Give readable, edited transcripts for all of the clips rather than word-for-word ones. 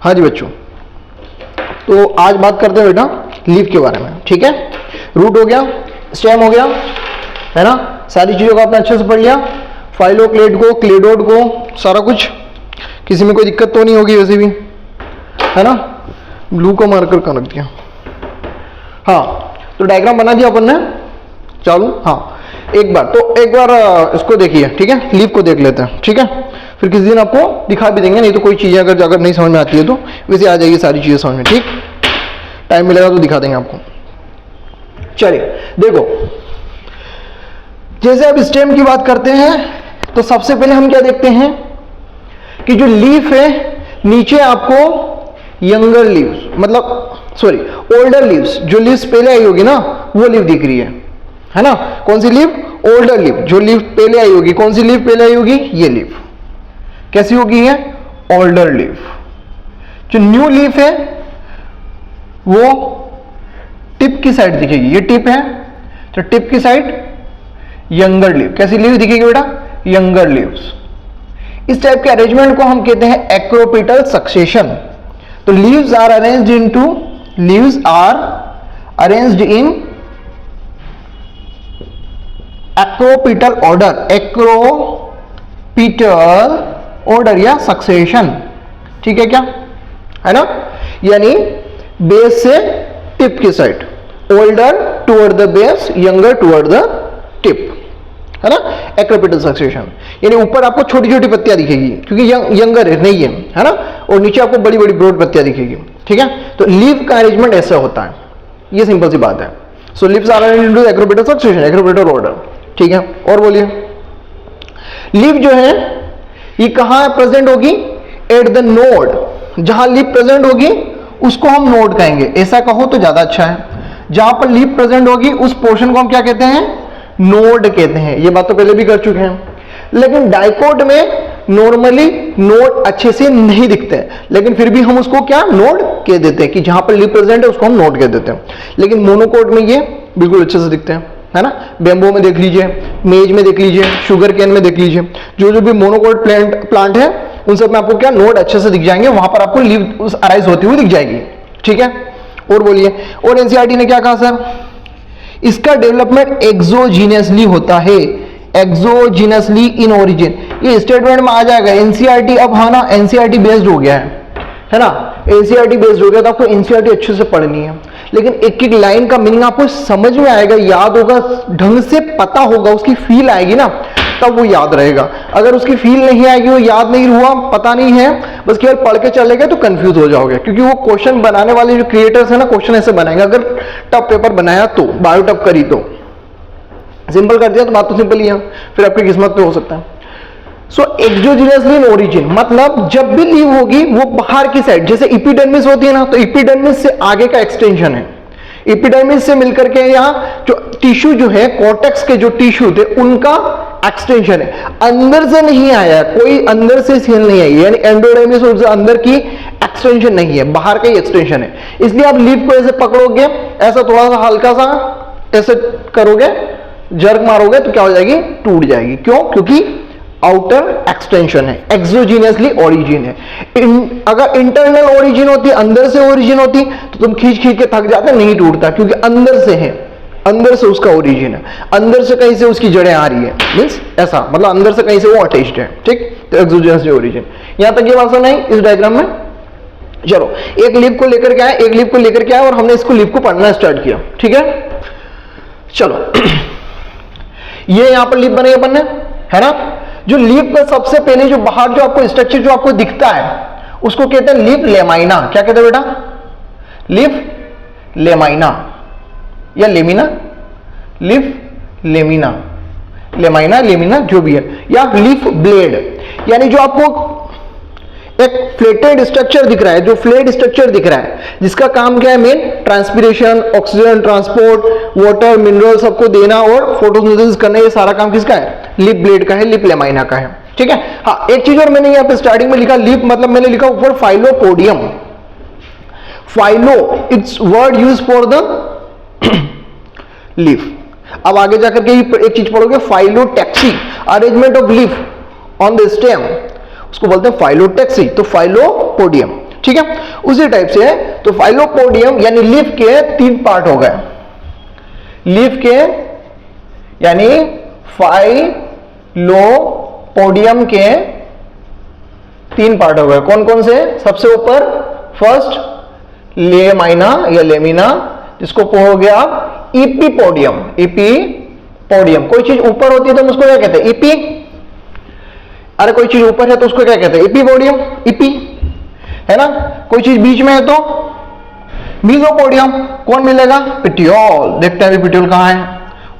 हाँ जी बच्चों, तो आज बात करते हैं बेटा लीफ के बारे में। ठीक है, रूट हो गया, स्टेम हो गया, है ना, सारी चीजों को आपने अच्छे से पढ़ लिया, फाइलोक्लेड को, क्लेडोड को, सारा कुछ, किसी में कोई दिक्कत तो नहीं होगी वैसे भी, है ना। ब्लू को मार्कर कहाँ रख दिया, हाँ, तो डायग्राम बना दिया अपन ने, चालू। हाँ, एक बार इसको देखिए, ठीक है, लीफ को देख लेते हैं, ठीक है, फिर किसी दिन आपको दिखा भी देंगे, नहीं तो कोई चीज़ें अगर नहीं समझ में आती है तो वैसे आ जाएगी सारी चीज़ें समझ में, ठीक, टाइम मिलेगा तो दिखा देंगे आपको। चलिए देखो, जैसे अब स्टेम की बात करते हैं तो सबसे पहले हम क्या देखते हैं कि जो लीफ है नीचे आपको यंगर लीव्स, मतलब सॉरी ओल्डर लीव्स, जो लीव्स पहले आई होगी ना वो लीफ दिख रही है ना। कौन सी लीफ? ओल्डर लीफ, जो लीफ पहले आई होगी। कौन सी लीफ पहले आई होगी? ये लीफ कैसी होगी? है ओल्डर लीफ। जो न्यू लीफ है वो टिप की साइड दिखेगी, ये टिप है तो टिप की साइड यंगर लीफ। कैसी लीफ दिखेगी बेटा? Younger leaves. इस टाइप के अरेंजमेंट को हम कहते हैं एक्रोपिटल सक्सेशन। तो leaves are arranged in acropetal order, acropetal order या सक्सेशन, ठीक है क्या, है ना। यानी बेस से टिप की side, older toward the base, younger toward the tip, है ना, एक्रोपिटल सक्सेशन। यानी ऊपर आपको छोटी छोटी पत्तियां दिखेगी क्योंकि यंगर नहीं है ना, और नीचे आपको बड़ी बड़ी ब्रॉड पत्तियां दिखेगी, ठीक है। तो लीफ का अरेंजमेंट ऐसा होता है, ये सिंपल सी बात है। So leaves are arranged into acropetal succession, acropetal order, ठीक है। और बोलिए, लीफ जो है ये कहां प्रेजेंट होगी? At the node. जहां लीफ प्रेजेंट होगी उसको हम नोड कहेंगे, ऐसा कहो तो ज्यादा अच्छा है। जहां पर लीफ प्रेजेंट होगी उस पोर्शन को हम क्या कहते हैं? नोड कहते हैं। ये बात तो पहले भी कर चुके हैं। लेकिन डाइकोट में नॉर्मली नोड अच्छे से नहीं दिखते हैं, लेकिन फिर भी हम उसको क्या नोड कह देते हैं कि जहां पर लीफ प्रेजेंट है उसको हम नोड कह देते हैं। लेकिन मोनोकोट में ये बिल्कुल अच्छे से दिखते हैं, है ना। बेम्बो में देख लीजिए, मेज में देख लीजिए, शुगर केन में देख लीजिए, जो भी मोनोकोट प्लांट है उन सब में आपको क्या नोड अच्छे से दिख जाएंगे, वहां पर आपको लीफ अराइज होती हुई दिख जाएगी, ठीक है। और बोलिए, और एनसीईआरटी ने क्या कहा सर? इसका डेवलपमेंट एक्सोजीनियसली होता है, एक्सोजीनियसली इन ओरिजिन। ये स्टेटमेंट में आ जाएगा। एनसीईआरटी अब हाँ ना एनसीईआरटी बेस्ड हो गया है ना, एनसीईआरटी बेस्ड हो गया तो आपको एनसीईआरटी अच्छे से पढ़नी है। लेकिन एक एक लाइन का मीनिंग आपको समझ में आएगा, याद होगा, ढंग से पता होगा, उसकी फील आएगी ना तब वो याद रहेगा। अगर उसकी फील नहीं आएगी, वो याद नहीं हुआ, पता नहीं है, बस केवल पढ़ के चले गए तो कंफ्यूज हो जाओगे। क्योंकि वो क्वेश्चन बनाने वाले जो क्रिएटर्स है ना, क्वेश्चन ऐसे बनाएंगे। अगर टफ पेपर बनाया तो, बायो टफ करी तो, सिंपल कर दिया तो बात तो सिंपल ही है, फिर आपकी किस्मत पे हो सकता है। सो एक्सोजीनियसली इन ओरिजिन मतलब जब भी लीव होगी वो बाहर की साइड, जैसे इपिडर्मिस होती है ना, तो इपिडर्मिस से आगे का एक्सटेंशन है। इपिडर्मिस से मिलकर के यहाँ जो टिश्यू जो है, कॉर्टेक्स के जो टिश्यू थे उनका एक्सटेंशन है, अंदर से नहीं आया, कोई अंदर से सेल नहीं आई, यानी एंडोडर्मिस अंदर की एक्सटेंशन नहीं है, बाहर का ही एक्सटेंशन है। इसलिए आप लीफ को ऐसे पकड़ोगे, ऐसा थोड़ा सा हल्का सा ऐसे करोगे, जर्क मारोगे तो क्या हो जाएगी? टूट जाएगी। क्यों? क्योंकि आउटर एक्सटेंशन है, एक्सोजीनियसली ओरिजिन है। अगर इंटरनल ओरिजिन होती, अंदर से ओरिजिन होती तो तुम खींच खींच के थक जाते, नहीं टूटता, क्योंकि अंदर से है, अंदर से उसका ओरिजिन है, अंदर से कहीं से उसकी जड़ें आ रही है, मींस ऐसा, मतलब अंदर से कहीं से वो अटैच्ड है, ठीक। तो एक्सोजीनियसली ओरिजिन, यहां तक ये बात सुना है इस डायग्राम में। चलो, एक लीफ को लेकर के आए, एक लीफ को लेकर के आए और हमने इसको लीफ को पढ़ना स्टार्ट किया, ठीक है। चलो ये यहां पर लीफ बने अपन ने, है ना। जो लीफ का सबसे पहले जो बाहर जो आपको स्ट्रक्चर जो आपको दिखता है उसको कहते हैं लीफ लेमाइना। क्या कहते हैं बेटा? लीफ लेमाइना या lamina, leaf lamina, lamina, lamina जो भी है, या लीफ ब्लेड। यानी जो आपको एक फ्लेटेड स्ट्रक्चर दिख रहा है, जो फ्लेट स्ट्रक्चर दिख रहा है, जिसका काम क्या है? Main transpiration, oxygen transport, water, mineral सबको देना और फोटोसिंथेसिस करना, ये सारा काम किसका है? लीफ ब्लेड का है, लीफ लेमाइना का है, ठीक है। हाँ, एक चीज और मैंने यहाँ पे स्टार्टिंग में लिखा लीफ, मतलब मैंने लिखा ऊपर phyllopodium. Phyllo it's word use for the leaf. अब आगे जाकर के एक चीज पढ़ोगे, phyllotaxy, arrangement of leaf on the stem, उसको बोलते हैं फाइलोटैक्सी। तो फाइलोपोडियम, ठीक है, उसी टाइप से तो फाइलोपोडियम यानी लीफ के 3 पार्ट हो गए, लीफ के यानी फाइलोपोडियम के 3 पार्ट हो गए। कौन कौन से? सबसे ऊपर फर्स्ट लेमाइना या लेमिना, जिसको हो गया इपीपोडियम, इपीपोडियम। कोई चीज ऊपर होती है तो हम उसको क्या कहते हैं? इपी। अरे कोई चीज ऊपर है तो उसको क्या कहते हैं? इपीपोडियम, इपी, है ना। कोई चीज बीच में है तो मीजोपोडियम। कौन मिलेगा? पिट्यूल। देखते हैं पिट्यूल कहां है,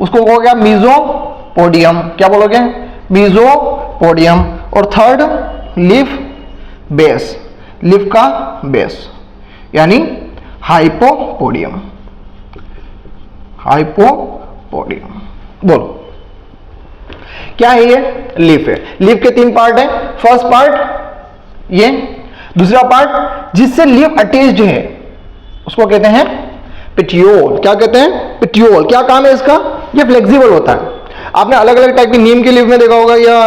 उसको हो गया मीजोपोडियम। क्या बोलोगे? मीजोपोडियम। और थर्ड लीफ बेस, लीफ का बेस यानी हाइपोपोडियम, हाइपोपोडियम। बोलो क्या है ये? लीफ है। लीफ के 3 पार्ट है। फर्स्ट पार्ट ये, दूसरा पार्ट जिससे लीफ अटैच्ड है उसको कहते हैं पिट्यूल। क्या कहते हैं? पिट्यूल। क्या काम है इसका? ये फ्लेक्सिबल होता है। आपने अलग अलग टाइप की नीम की लीफ में देखा होगा या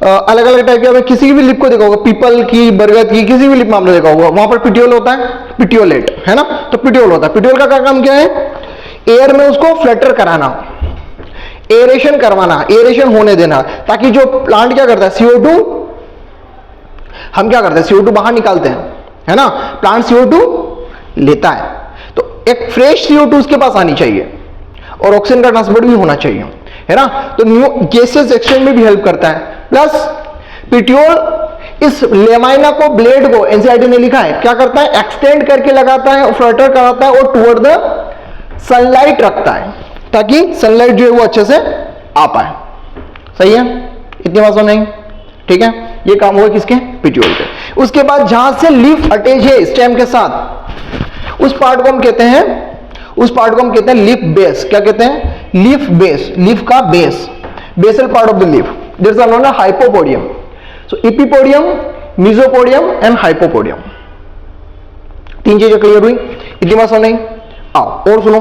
अलग अलग टाइप के किसी की भी लीफ को देखा होगा, पीपल की, बरगद की, किसी भी लीफ में आपने देखा होगा, वहां पर पिट्यूल होता है, पिट्यूलेट, है ना। तो पिट्यूल होता है। पिट्यूल का क्या काम क्या है? एयर में उसको फ्लटर कराना, एरेशन करवाना, एरेशन होने देना, ताकि जो प्लांट क्या करता है, CO2, हम क्या करते हैं CO2 बाहर निकालते हैं, है ना। प्लांट CO2 लेता है, तो एक फ्रेश CO2 उसके पास आनी चाहिए और ऑक्सीजन का ट्रांसपोर्ट भी होना चाहिए, है ना। तो न्यू गैसेस एक्सचेंज में भी हेल्प करता है। प्लस पिट्यूल इस लेमाइना को, ब्लेड को, एनसीईआरटी ने लिखा है, क्या करता है? एक्सटेंड करके लगाता है, फ्लटर कराता है और टुवर्ड द सनलाइट रखता है, ताकि सनलाइट जो है वो अच्छे से आ पाए। सही है, इतनी बात नहीं? ठीक है, ये काम हुआ किसके? पिट्यूल के। उसके बाद जहां से लीफ अटैच है स्टेम के साथ, उस पार्ट को हम कहते हैं, उस पार्ट को हम कहते हैं लीफ बेस। क्या कहते हैं? लीफ बेस, लीफ का base, basal part of the leaf, that's are known as hypopodium. So epipodium, mesopodium and hypopodium. 3 चीजें क्लियर हुई? इतनी बात नहीं? आओ और सुनो।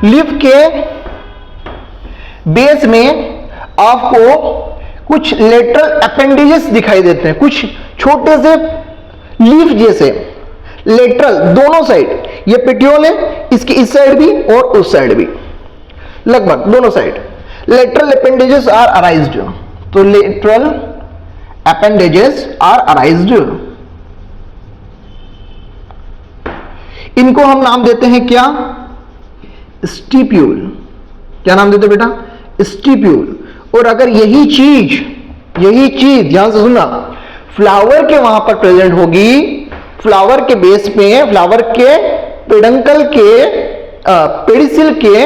लीफ के बेस में आपको कुछ लेटरल अपेंडेजेस दिखाई देते हैं, कुछ छोटे से लीफ जैसे लेटरल, दोनों साइड। ये पिट्यूल है, इसकी इस साइड भी और उस साइड भी, लगभग दोनों side lateral appendages are arised. तो लेटरल अपेंडेजेस आर अराइज्ड, इनको हम नाम देते हैं क्या? स्टिप्यूल। क्या नाम देते बेटा? स्टिप्यूल। और अगर यही चीज ध्यान से सुनना, फ्लावर के वहां पर प्रेजेंट होगी, फ्लावर के बेस पे, फ्लावर के पेडंकल के, पेडिसिल के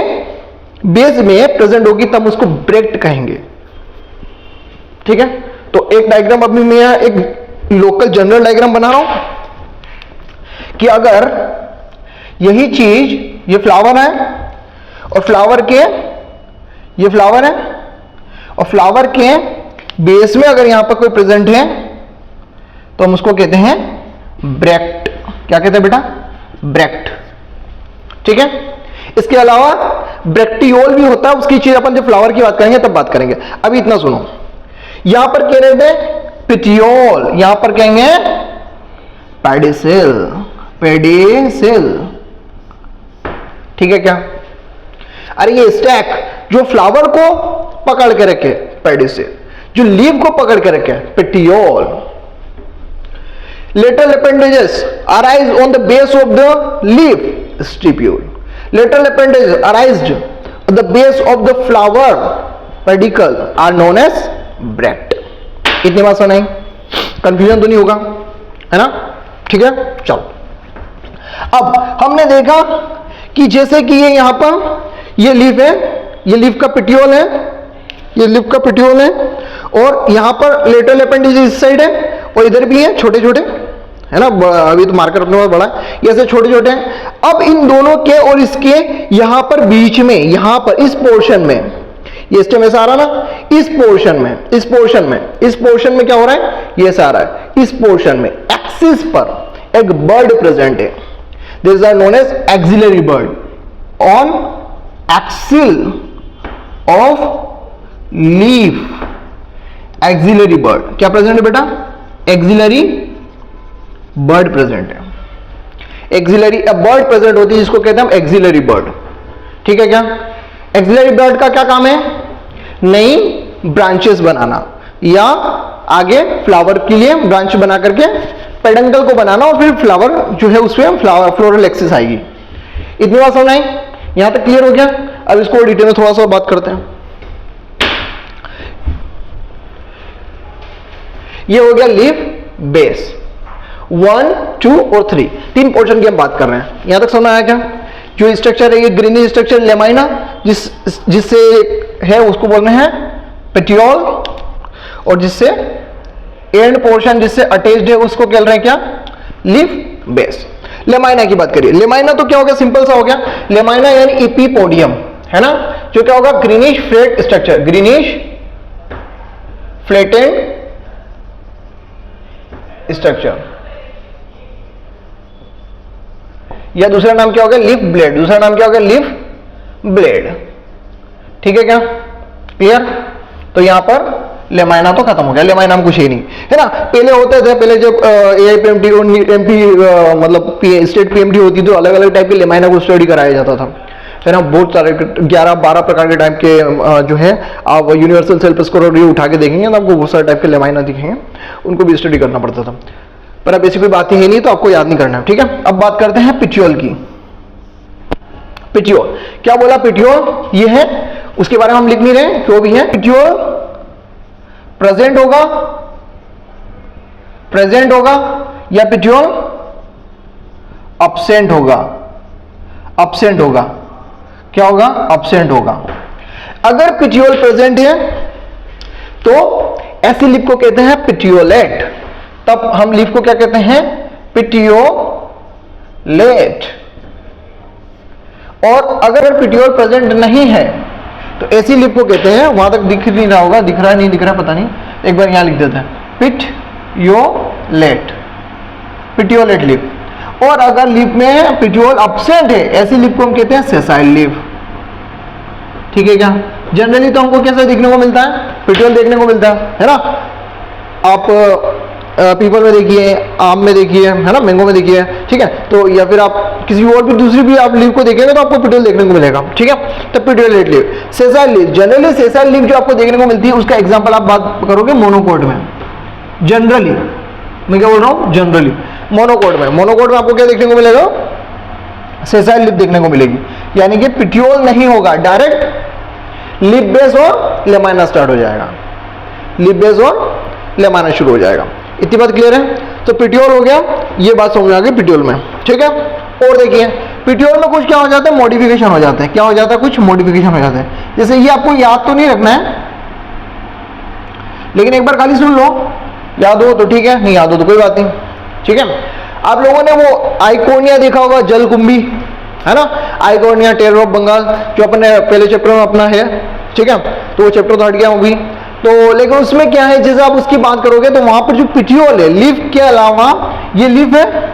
बेस में प्रेजेंट होगी, तब उसको ब्रेक्ट कहेंगे। ठीक है, तो एक डायग्राम अभी मैं एक लोकल जनरल डायग्राम बना रहा हूं कि अगर यही चीज, ये फ्लावर है और फ्लावर के, ये फ्लावर है और फ्लावर के बेस में अगर यहां पर कोई प्रेजेंट है तो हम उसको कहते हैं ब्रेक्ट। क्या कहते हैं बेटा? ब्रेक्ट। ठीक है, इसके अलावा ब्रेक्टियोल भी होता है, उसकी चीज अपन जब फ्लावर की बात करेंगे तब बात करेंगे। अभी इतना सुनो, यहां पर कह रहे थे पिट्यूल, यहां पर कहेंगे पेडिसिल, पेडिसिल। ठीक है क्या? अरे ये स्टैक जो फ्लावर को पकड़ के रखे पेडिसिल, जो लीफ को पकड़ के रखे petiole. Lateral appendages arise on the base of the leaf, stipule. Lateral appendages arise on the base of the flower, pedicel, are known as bract. इतनी बात सुनाई? कंफ्यूजन तो नहीं होगा, है ना? ठीक है, चलो। अब हमने देखा कि जैसे कि ये यहां पर ये लीफ है, ये लीफ का पेटियोल है, ये लीफ का पेटियोल है, और यहां पर लेटरल अपेंडेजेस इस साइड है और इधर भी है छोटे छोटे, है ना। अभी तो मार्कर अपने पास बड़ा है, ये ऐसे छोटे छोटे हैं। अब इन दोनों के और इसके यहां पर बीच में, यहां पर इस पोर्शन में, ये स्टेम ऐसा आ रहा ना, इस पोर्शन में, इस पोर्शन में, इस पोर्शन में क्या हो रहा है? ये ऐसा आ रहा है। इस पोर्शन में एक्सिस पर एक बर्ड प्रेजेंट है, this are known as axillary bud. On axil of leaf, axillary bud क्या प्रेजेंट है बेटा? एक्सिलरी बर्ड प्रेजेंट है। एक्सिलरी बर्ड प्रेजेंट होती है जिसको कहते हैं हम एक्सिलरी बर्ड। ठीक है क्या? एक्सिलरी बर्ड का क्या काम है? नई ब्रांचेस बनाना या आगे फ्लावर के लिए ब्रांच बना करके पेडंकल को बनाना और फिर फ्लावर जो है उसमें फ्लोरल एक्सिस आएगी। इतनी बात समझ आई? यहां तक क्लियर हो गया? अब इसको डिटेल में थोड़ा सा बात करते हैं। ये हो गया लीफ बेस 1, 2 और 3, 3 पोर्शन की हम बात कर रहे हैं। यहां तक समझ आया क्या? जो स्ट्रक्चर है ये ग्रीनी स्ट्रक्चर लेमाइना जिससे है उसको बोलते हैं पेटियोल, और जिससे एंड पोर्शन जिससे अटैच्ड है उसको कह रहे हैं क्या? Leaf base. लेमाइना की बात करिए। लेमाइना तो क्या हो गया? सिंपल सा हो गया। लेमाइना यानी इपीपोडियम है ना, जो क्या होगा? Greenish flat structure, greenish flattened structure, या दूसरा नाम क्या हो गया? Leaf blade. दूसरा नाम क्या हो गया? Leaf blade. ठीक है क्या? क्लियर? तो यहां पर लेमाइना तो खत्म हो गया, लेमाइना में कुछ ही नहीं है ना। पहले होते थे, पहले जब एआईपीएमटी और एमपी मतलब स्टेट पीएमटी होती तो अलग अलग टाइप के लेमाइना को स्टडी कराया जाता था, है ना। बहुत सारे 11-12 प्रकार के टाइप के जो है आप यूनिवर्सल सेल स्कोर उठा के देखेंगे तो आपको बहुत सारे टाइप के लेमाइना दिखेंगे, उनको भी स्टडी करना पड़ता था। पर अब ऐसी कोई बात ही नहीं तो आपको याद नहीं करना है। ठीक है, अब बात करते हैं पिटियोल की। पिटियोल क्या बोला? पिटियोल ये है, उसके बारे में हम लिख नहीं रहे क्यों भी है। पिटियोल प्रेजेंट होगा या पिटियोल अब्सेंट होगा? अब्सेंट होगा। क्या होगा? अब्सेंट होगा। अगर पिटियोल प्रेजेंट है तो ऐसी लिप को कहते हैं पिटियोलेट। तब हम लीफ को क्या कहते हैं? पिटियोलेट। और अगर पिटियोल प्रेजेंट नहीं है तो ऐसी लीफ को कहते हैं, वहां तक दिख नहीं रहा होगा, दिख रहा है नहीं दिख रहा पता नहीं, एक बार यहां लिख देते हैं, पिटियोलेट, पिटियोलेट लीफ। और अगर लीफ में पिटियोल अब्सेंट है, ऐसी लीफ को हम कहते हैं सेसाइल लीफ। ठीक है क्या? जनरली तो हमको कैसे देखने को मिलता है? पिटियोल देखने को मिलता है ना। आप पीपल में देखिए, आम में देखिए, है ना, मैंगो में देखिए। ठीक है, तो या फिर आप किसी और भी दूसरी भी आप लीफ को देखेंगे तो आपको पिटियोल देखने को मिलेगा। ठीक है, तो petiolate leaf, sessile leaf. Generally sessile leaf जो आपको देखने को मिलती है उसका एग्जांपल आप बात करोगे मोनोकोट में। जनरली मैं क्या बोल रहा हूं? जनरली मोनोकोट में। मोनोकोट में आपको क्या देखने को मिलेगा? सेसाइल लीफ देखने को मिलेगी, यानी कि पिटियोल नहीं होगा, डायरेक्ट लीफ बेस और लेमाइना स्टार्ट हो जाएगा, लीफ बेस और लेमाइना शुरू हो जाएगा। इतनी बात क्लियर है? तो पिटियोल हो गया, ये बात समझ आ गई पिटियोल में। ठीक है, और देखिए पिटियोल में कुछ क्या हो जाता है? मॉडिफिकेशन हो जाता है। क्या हो जाता है? कुछ मॉडिफिकेशन हो जाता है। जैसे ये आपको याद तो नहीं रखना है, लेकिन एक बार खाली सुन लो, याद हो तो ठीक है, नहीं याद हो तो कोई बात नहीं। ठीक है, आप लोगों ने वो आइकोनिया देखा होगा, जलकुंभी, है ना, आइकोनिया टेरर ऑफ बंगाल, जो अपने पहले चैप्टर में अपना है। ठीक है, तो वो चैप्टर तो हट गया होगी तो, लेकिन उसमें क्या है, जैसे आप उसकी बात करोगे तो वहां पर जो पिटियोल है, लीफ के अलावा ये लीफ है,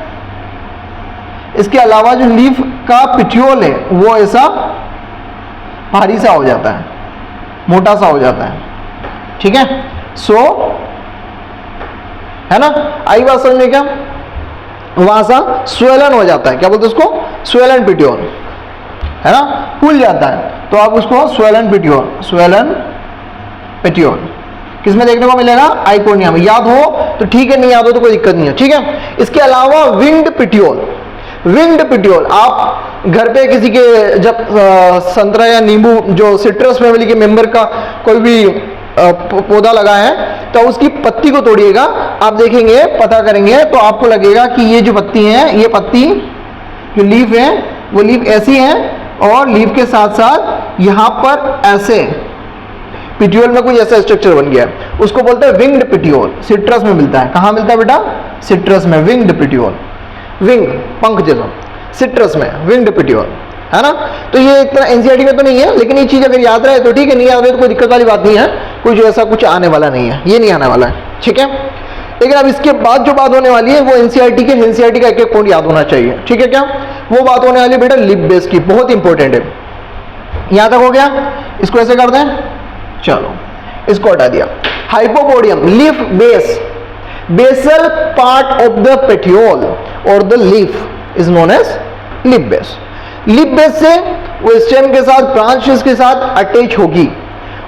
इसके अलावा जो लीफ का पिटियोल है वो ऐसा भारी सा हो जाता है, मोटा सा हो जाता है। ठीक है, सो है ना, आई बात समझ में? क्या वहां सा स्वेलन हो जाता है, क्या बोलते हैं उसको? स्वेलन पिटियोल, है ना, फूल जाता है, तो आप उसको स्वेलन पिटियोल, स्वेलन पिटियोल किसमें देखने को मिलेगा? आइकोनिया में। याद हो तो ठीक है, नहीं याद हो तो कोई दिक्कत नहीं है। ठीक है, इसके अलावा विंग्ड पिटियोल, विंग्ड पिटियोल आप घर पे किसी के जब संतरा या नींबू जो सिट्रस फैमिली के मेंबर का कोई भी पौधा लगा है तो उसकी पत्ती को तोड़िएगा, आप देखेंगे, पता करेंगे तो आपको लगेगा कि ये जो पत्ती है, ये पत्ती जो लीफ है वो लीफ ऐसी है, और लीफ के साथ साथ यहां पर ऐसे पिटियोल में कुछ ऐसा स्ट्रक्चर बन गया है, उसको बोलते हैं विंग्ड पिटियोल। सिट्रस में मिलता है। कहां मिलता है बेटा? सिट्रस में, विंग्ड पिटियोल, विंग पंख जैसा, सिट्रस में विंग्ड पिटियोल, है ना। तो ये इतना एनसीईआरटी में तो नहीं है, लेकिन ये चीज अगर याद रहे तो ठीक है, नहीं याद रहे तो कोई दिक्कत वाली बात नहीं है, कोई जो ऐसा कुछ आने वाला नहीं है, ये नहीं आने वाला है। ठीक है, लेकिन अब इसके बाद जो बात होने वाली है वो एनसीईआरटी का एक एक पॉइंट याद होना चाहिए। ठीक है, क्या वो बात होने वाली है बेटा? लिप बेस की, बहुत इंपॉर्टेंट है। यहां तक हो गया, इसको ऐसे कर दें, चलो इसको हटा दिया। Hypopodium, leaf base, basal part of the petiole और the leaf is known as leaf base. Leaf base से वो स्टेम के साथ ब्रांचेस के साथ अटैच होगी,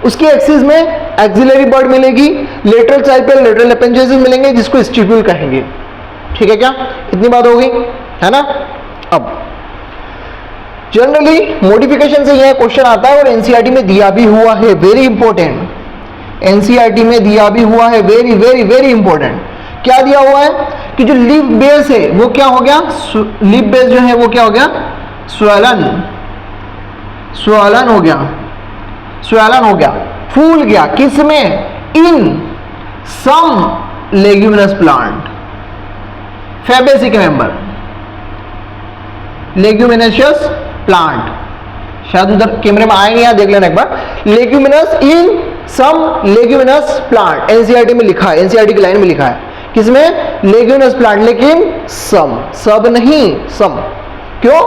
उसके एक्सिस में एक्सिलरी बर्ड मिलेगी, लेटरल साइड पे लेटरल अपेंजेस मिलेंगे जिसको स्टिप्यूल कहेंगे। ठीक है क्या, इतनी बात होगी है ना। अब जनरली मॉडिफिकेशन से यह क्वेश्चन आता है और एनसीईआरटी में दिया भी हुआ है, वेरी इंपॉर्टेंट, एनसीईआरटी में दिया भी हुआ है, वेरी वेरी वेरी इंपॉर्टेंट। क्या दिया हुआ है कि जो लिप बेस है वो क्या हो गया, लिप बेस जो है वो क्या हो गया, स्वैलन हो गया, स्वैलन हो गया, फूल गया, किसमें, इन सम लेग्यूमिनस प्लांट, फैबेसी के मेंबर, लेग्यूमिनेशियस प्लांट, शायद उधर कैमरे में आए नहीं, यहाँ देख लेना एक बार, लेग्यूमिनस इन सम लेग्यूमिनस प्लांट, एनसीईआरटी में लिखा है, एनसीईआरटी की लाइन में लिखा है, किसमें, लेग्यूमिनस प्लांट, लेकिन सम, सब नहीं, सम। क्यों,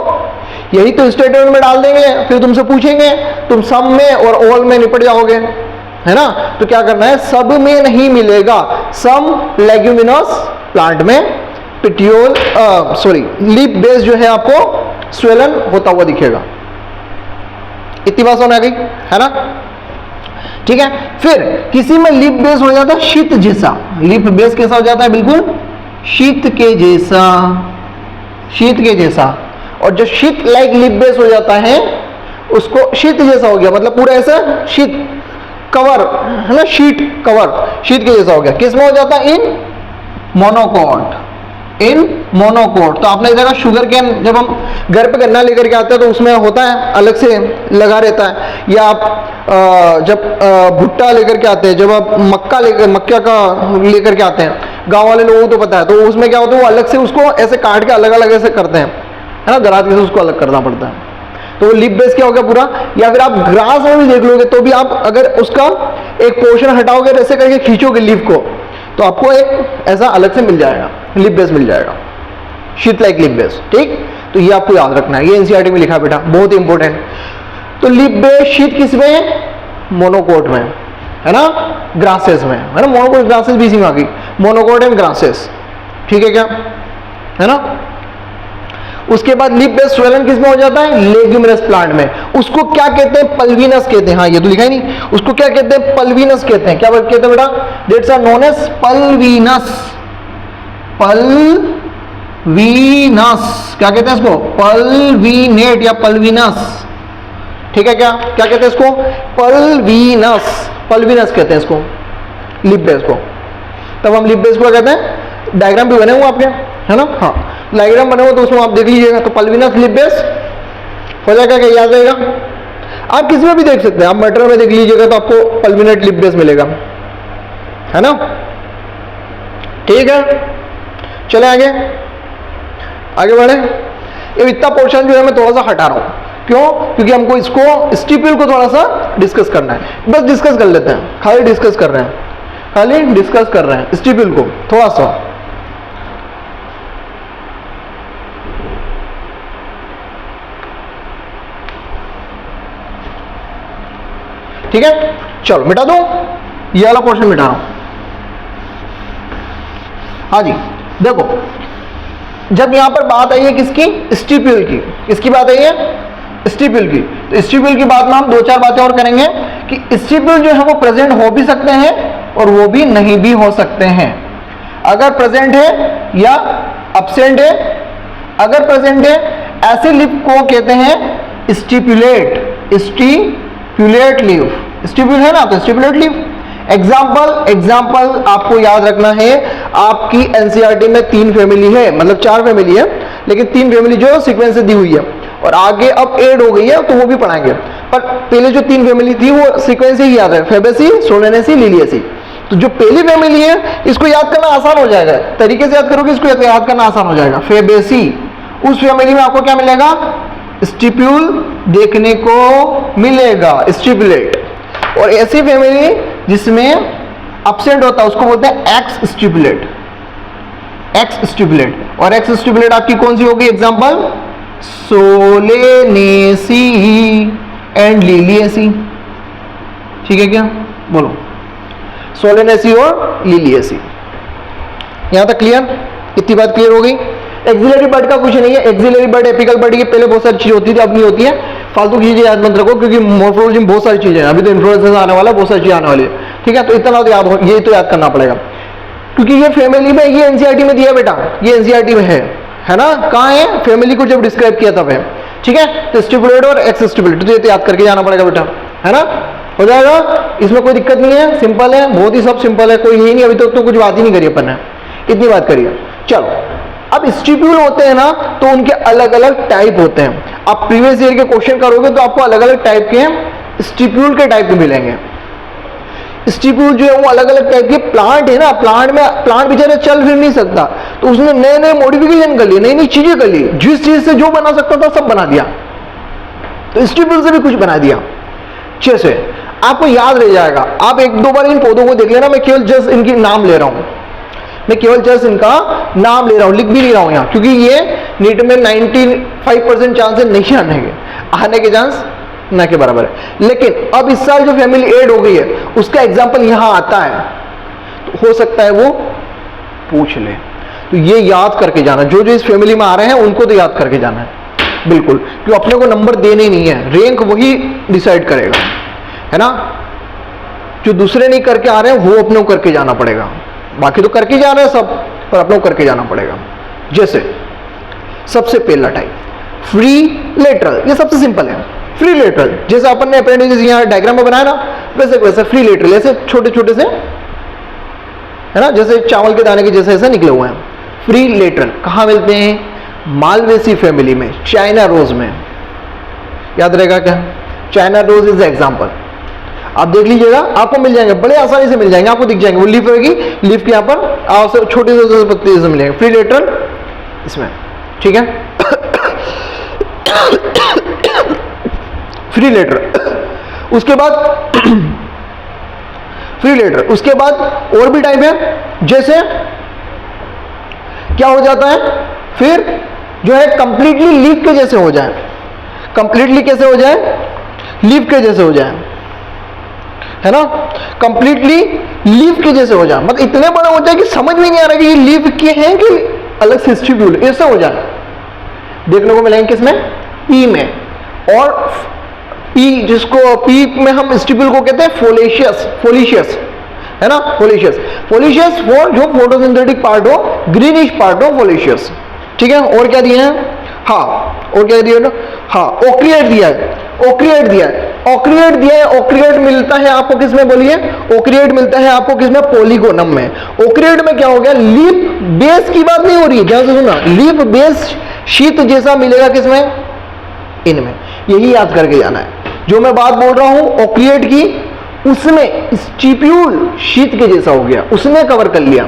यही तो स्टेटमेंट में डाल देंगे, फिर तुमसे पूछेंगे तुम सब में और ऑल में निपट जाओगे, है ना। तो क्या करना है, सब में नहीं मिलेगा, सम लेग्यूमिनस प्लांट में पेटियोल लिप बेस जो है आपको स्वेलन होता हुआ दिखेगा। इतनी बात समझ आ गई है ना। ठीक है, फिर किसी में लिप बेस हो जाता है शीत जैसा, लिप बेस कैसा हो जाता है, बिल्कुल शीत के जैसा, शीत के जैसा। और जो शीत लाइक लिप बेस हो जाता है उसको शीत जैसा हो गया, मतलब पूरा ऐसा शीत कवर है ना, शीट कवर शीत के जैसा हो गया, किसमें हो जाता है, इन मोनोकोट, इन मोनोकोट। तो आपने देखा शुगर केन जब हम घर पे गन्ना लेकर के आते हैं तो उसमें होता है अलग से लगा रहता है, या आप जब भुट्टा लेकर के आते हैं, जब आप मक्का का लेकर के आते हैं, गांव वाले लोगों को तो पता है, तो उसमें क्या होता है वो अलग से उसको ऐसे काट के अलग अलग ऐसे करते हैं, है ना, दराज से उसको अलग करना पड़ता है। तो वो लिप बेस क्या हो गया पूरा। या फिर आप ग्रास में भी देख लोगे तो भी आप अगर उसका एक पोर्शन हटाओगे, ऐसे करके खींचोगे लीफ को, तो आपको एक ऐसा अलग से मिल जाएगा, लिप बेस मिल जाएगा, शीट लाइक लिप बेस। ठीक, तो ये आपको याद रखना है, ये एनसीईआरटी में लिखा बेटा, बहुत इंपॉर्टेंट। तो लिप बेस शीट किस में है, मोनोकोट में, है ना, ग्रासेस में, है ना, मोनोकोट ग्रासेस भी इसी में आ गई, मोनोकोट एंड ग्रासेस। ठीक है क्या, है ना। उसके बाद लिप बेस स्वेलन किसमें हो जाता है, लेग्यूमिनस प्लांट में। उसको क्या कहते हैं, पल्विनस कहते हैं। हाँ, ये तो लिखा ही नहीं, उसको क्या कहते हैं, पल्विनस कहते हैं। क्या कहते हैं बेटा, that's are known as pulvinus, pulvinus. क्या कहते हैं इसको, पल्विनेट या पल्विनस। ठीक है क्या, क्या कहते हैं इसको, पल्विनस, पल्विनस कहते हैं इसको, लिप बेस को। तब हम लिप बेस को कहते हैं, डायग्राम भी बने हुए आपके, है ना, हाँ डायग्राम बने हुए तो उसमें आप देख लीजिएगा। तो पल्विनस लिप बेस हो जाएगा, क्या याद रहेगा। आप किसी में भी देख सकते हैं, आप मटेरियल में देख लीजिएगा तो आपको पल्विनेट लिप बेस मिलेगा, है ना। ठीक है, चले आगे आगे बढ़े। ये इतना पोर्शन जो है मैं थोड़ा सा हटा रहा हूं, क्यों, क्योंकि हमको इसको स्टिप्यूल को थोड़ा सा डिस्कस करना है, बस डिस्कस कर लेते हैं, खाली डिस्कस कर रहे हैं, खाली डिस्कस कर रहे हैं स्टिप्यूल को थोड़ा सा। ठीक है, चलो मिटा दो, ये वाला पोर्शन मिटा रहा हूं। हाँ जी, देखो जब यहां पर बात आई है किसकी, स्टिप्यूल की, किसकी बात आई है, स्टिप्यूल की। तो स्टिप्यूल की बात में हम दो चार बातें और करेंगे कि स्टिप्यूल जो है वो प्रेजेंट हो भी सकते हैं और वो भी नहीं भी हो सकते हैं। अगर प्रेजेंट है या अब्सेंट है, अगर प्रेजेंट है ऐसे लिप को कहते हैं स्टिप्यूलेट, स्टिप्यूलेट लीफ, स्टिप्यूल है ना, तो स्टिप्यूलेट लीफ। एग्जाम्पल आपको याद रखना है, आपकी एनसीईआरटी में 3 फैमिली है, मतलब 4 फैमिली है, लेकिन 3 फैमिली जो सीक्वेंस से दी हुई है और आगे अब ऐड हो गई है तो वो भी पढ़ाएंगे, पर पहले जो 3 फैमिली थी वो सीक्वेंस से ही याद है, फेबेसी, सोलेनेसी, लिलिएसी। तो जो पहली फैमिली है इसको याद करना आसान हो जाएगा, तरीके से याद करोगे इसको याद करना आसान हो जाएगा, फेबेसी। उस फैमिली में आपको क्या मिलेगा, स्टिप्यूल देखने को मिलेगा, स्टिप्यूलेट। और ऐसी फैमिली जिसमें अब्सेंट होता है उसको बोलते हैं एक्स स्टिप्यूलेट, एक्स स्टिप्यूलेट। और एक्स स्टिप्यूलेट आपकी कौन सी होगी, एग्जांपल सोलेनेसी एंड लिलिएसी। ठीक है क्या, बोलो, सोलेनेसी और लिलिएसी। यहां तक क्लियर? इतनी बात क्लियर हो गई? एक्सिलरी बर्ड का कुछ नहीं है, एक्सिलरी बर्ड एपिकल बर्ड की पहले बहुत सारी चीज होती थी, अब नहीं होती है। फालतू की चीजें याद मत रखो, क्योंकि मॉर्फोलॉजी में बहुत सारी चीजें हैं, अभी तो इन्फ्लुएंसर्स आने वाला है, बहुत सारी चीजें आने वाली है, ठीक है? तो इतना तो याद हो, ये तो याद करना पड़ेगा, क्योंकि ये फैमिली में, ये एनसीईआरटी में दिया है बेटा, ये एनसीईआरटी में है ना? कहाँ है? फैमिली को जब डिस्क्राइब किया तब है, ठीक है? तो स्टिपुलेट और एक्स स्टिपुलेट, तो ये तो याद करके जाना पड़ेगा बेटा, है ना? हो जाएगा, इसमें कोई दिक्कत नहीं है, सिंपल है, बहुत ही सब सिंपल है, कोई ही नहीं, अभी तक तो कुछ बात ही नहीं करी अपन ने, इतनी बात करिए। चलो, अब स्टिप्यूल होते हैं ना, तो उनके अलग अलग टाइप होते हैं। आप प्रीवियस ईयर के क्वेश्चन करोगे तो आपको अलग अलग टाइप के स्टिप्यूल के टाइप मिलेंगे। स्टिप्यूल जो है वो अलग अलग टाइप के प्लांट है ना, प्लांट बेचारा चल फिर नहीं सकता, तो उसने नए नए मॉडिफिकेशन कर लिए, नई नई चीजें कर ली, जिस चीज से जो बना सकता था सब बना दिया, तो स्टिप्यूल से भी कुछ बना दिया। जैसे आपको याद रह जाएगा, आप एक दो बार इन पौधों को देख लेना, मैं केवल जस्ट इनकी नाम ले रहा हूं, मैं केवल जस्ट इनका नाम ले रहा हूं, लिख भी नहीं रहा हूं यहां, क्योंकि ये नीट में 95% चांस है नहीं आने के चांस ना के बराबर है। लेकिन अब इस साल जो फैमिली ऐड हो गई है उसका एग्जांपल यहां आता है, तो हो सकता है वो पूछ ले, तो ये याद करके जाना, जो जो इस फैमिली में आ रहे हैं उनको तो याद करके जाना है बिल्कुल, क्योंकि अपने को नंबर देने नहीं है, रैंक वही डिसाइड करेगा, है ना? जो दूसरे नहीं करके आ रहे हैं वो अपने को करके जाना पड़ेगा, बाकी तो करके जा रहे हैं सब, पर अपने को करके जाना पड़ेगा। जैसे सबसे पहला टाइप फ्री लेटरल, ये सबसे सिंपल है, फ्री लेटरल, जैसे अपन ने अपेंडिसेस यहाँ डायग्राम में बनाया ना, वैसे वैसे फ्री लेटरल, ऐसे छोटे छोटे से, है ना, जैसे चावल के दाने के जैसे ऐसे निकले हुए हैं। फ्री लेटरल कहाँ मिलते हैं? मालवेसी फैमिली में, चाइना रोज में, याद रहेगा क्या? चाइना रोज इज एग्जाम्पल, आप देख लीजिएगा, आपको मिल जाएंगे, बड़े आसानी से मिल जाएंगे, आपको दिख जाएंगे, वो लीफ रहेगी, लीफ के यहाँ पर आप छोटे से पत्ते से मिलेंगे, फ्री लेटरल इसमें, ठीक है? फ्री लेटरल, उसके बाद फ्री लेटरल, उसके बाद और भी टाइप है, जैसे क्या हो जाता है फिर जो है कंप्लीटली लीफ के जैसे हो जाए, कंप्लीटली कैसे हो जाए? लीफ के जैसे हो जाए, है ना? कंप्लीटली लीफ के जैसे हो जाए, मतलब इतने बड़े हो जाए कि समझ में नहीं आ रहा कि ये लीफ के हैं कि अलग से स्टिप्यूल, ऐसा हो जाए, देखने को मिलेंगे किसमें? पी में। और पी, जिसको पी में हम स्टिप्यूल को कहते हैं फोलिशियस, है ना? फोलिशियस फॉर जो फोटोसिंथेटिक पार्ट हो, ग्रीनिश पार्ट हो, फोलिशियस, ठीक है? और क्या दिए हैं? हाँ, और क्या दिया ना? हाँ, ओक्रिएट दिया है, ओक्रिएट दिया है, ओक्रिएट मिलता है आपको किसमें? बोलिए, ओक्रिएट मिलता है आपको किसमें? पॉलीगोनम में। ओक्रिएट में क्या हो गया? लीफ बेस की बात नहीं हो रही है, ध्यान से सुनना, लीफ बेस शीत जैसा मिलेगा किसमें? इनमें। यही याद करके जाना है, जो मैं बात बोल रहा हूं ओक्रिएट की, उसमें स्टिप्यूल शीत के जैसा हो गया, उसने कवर कर लिया।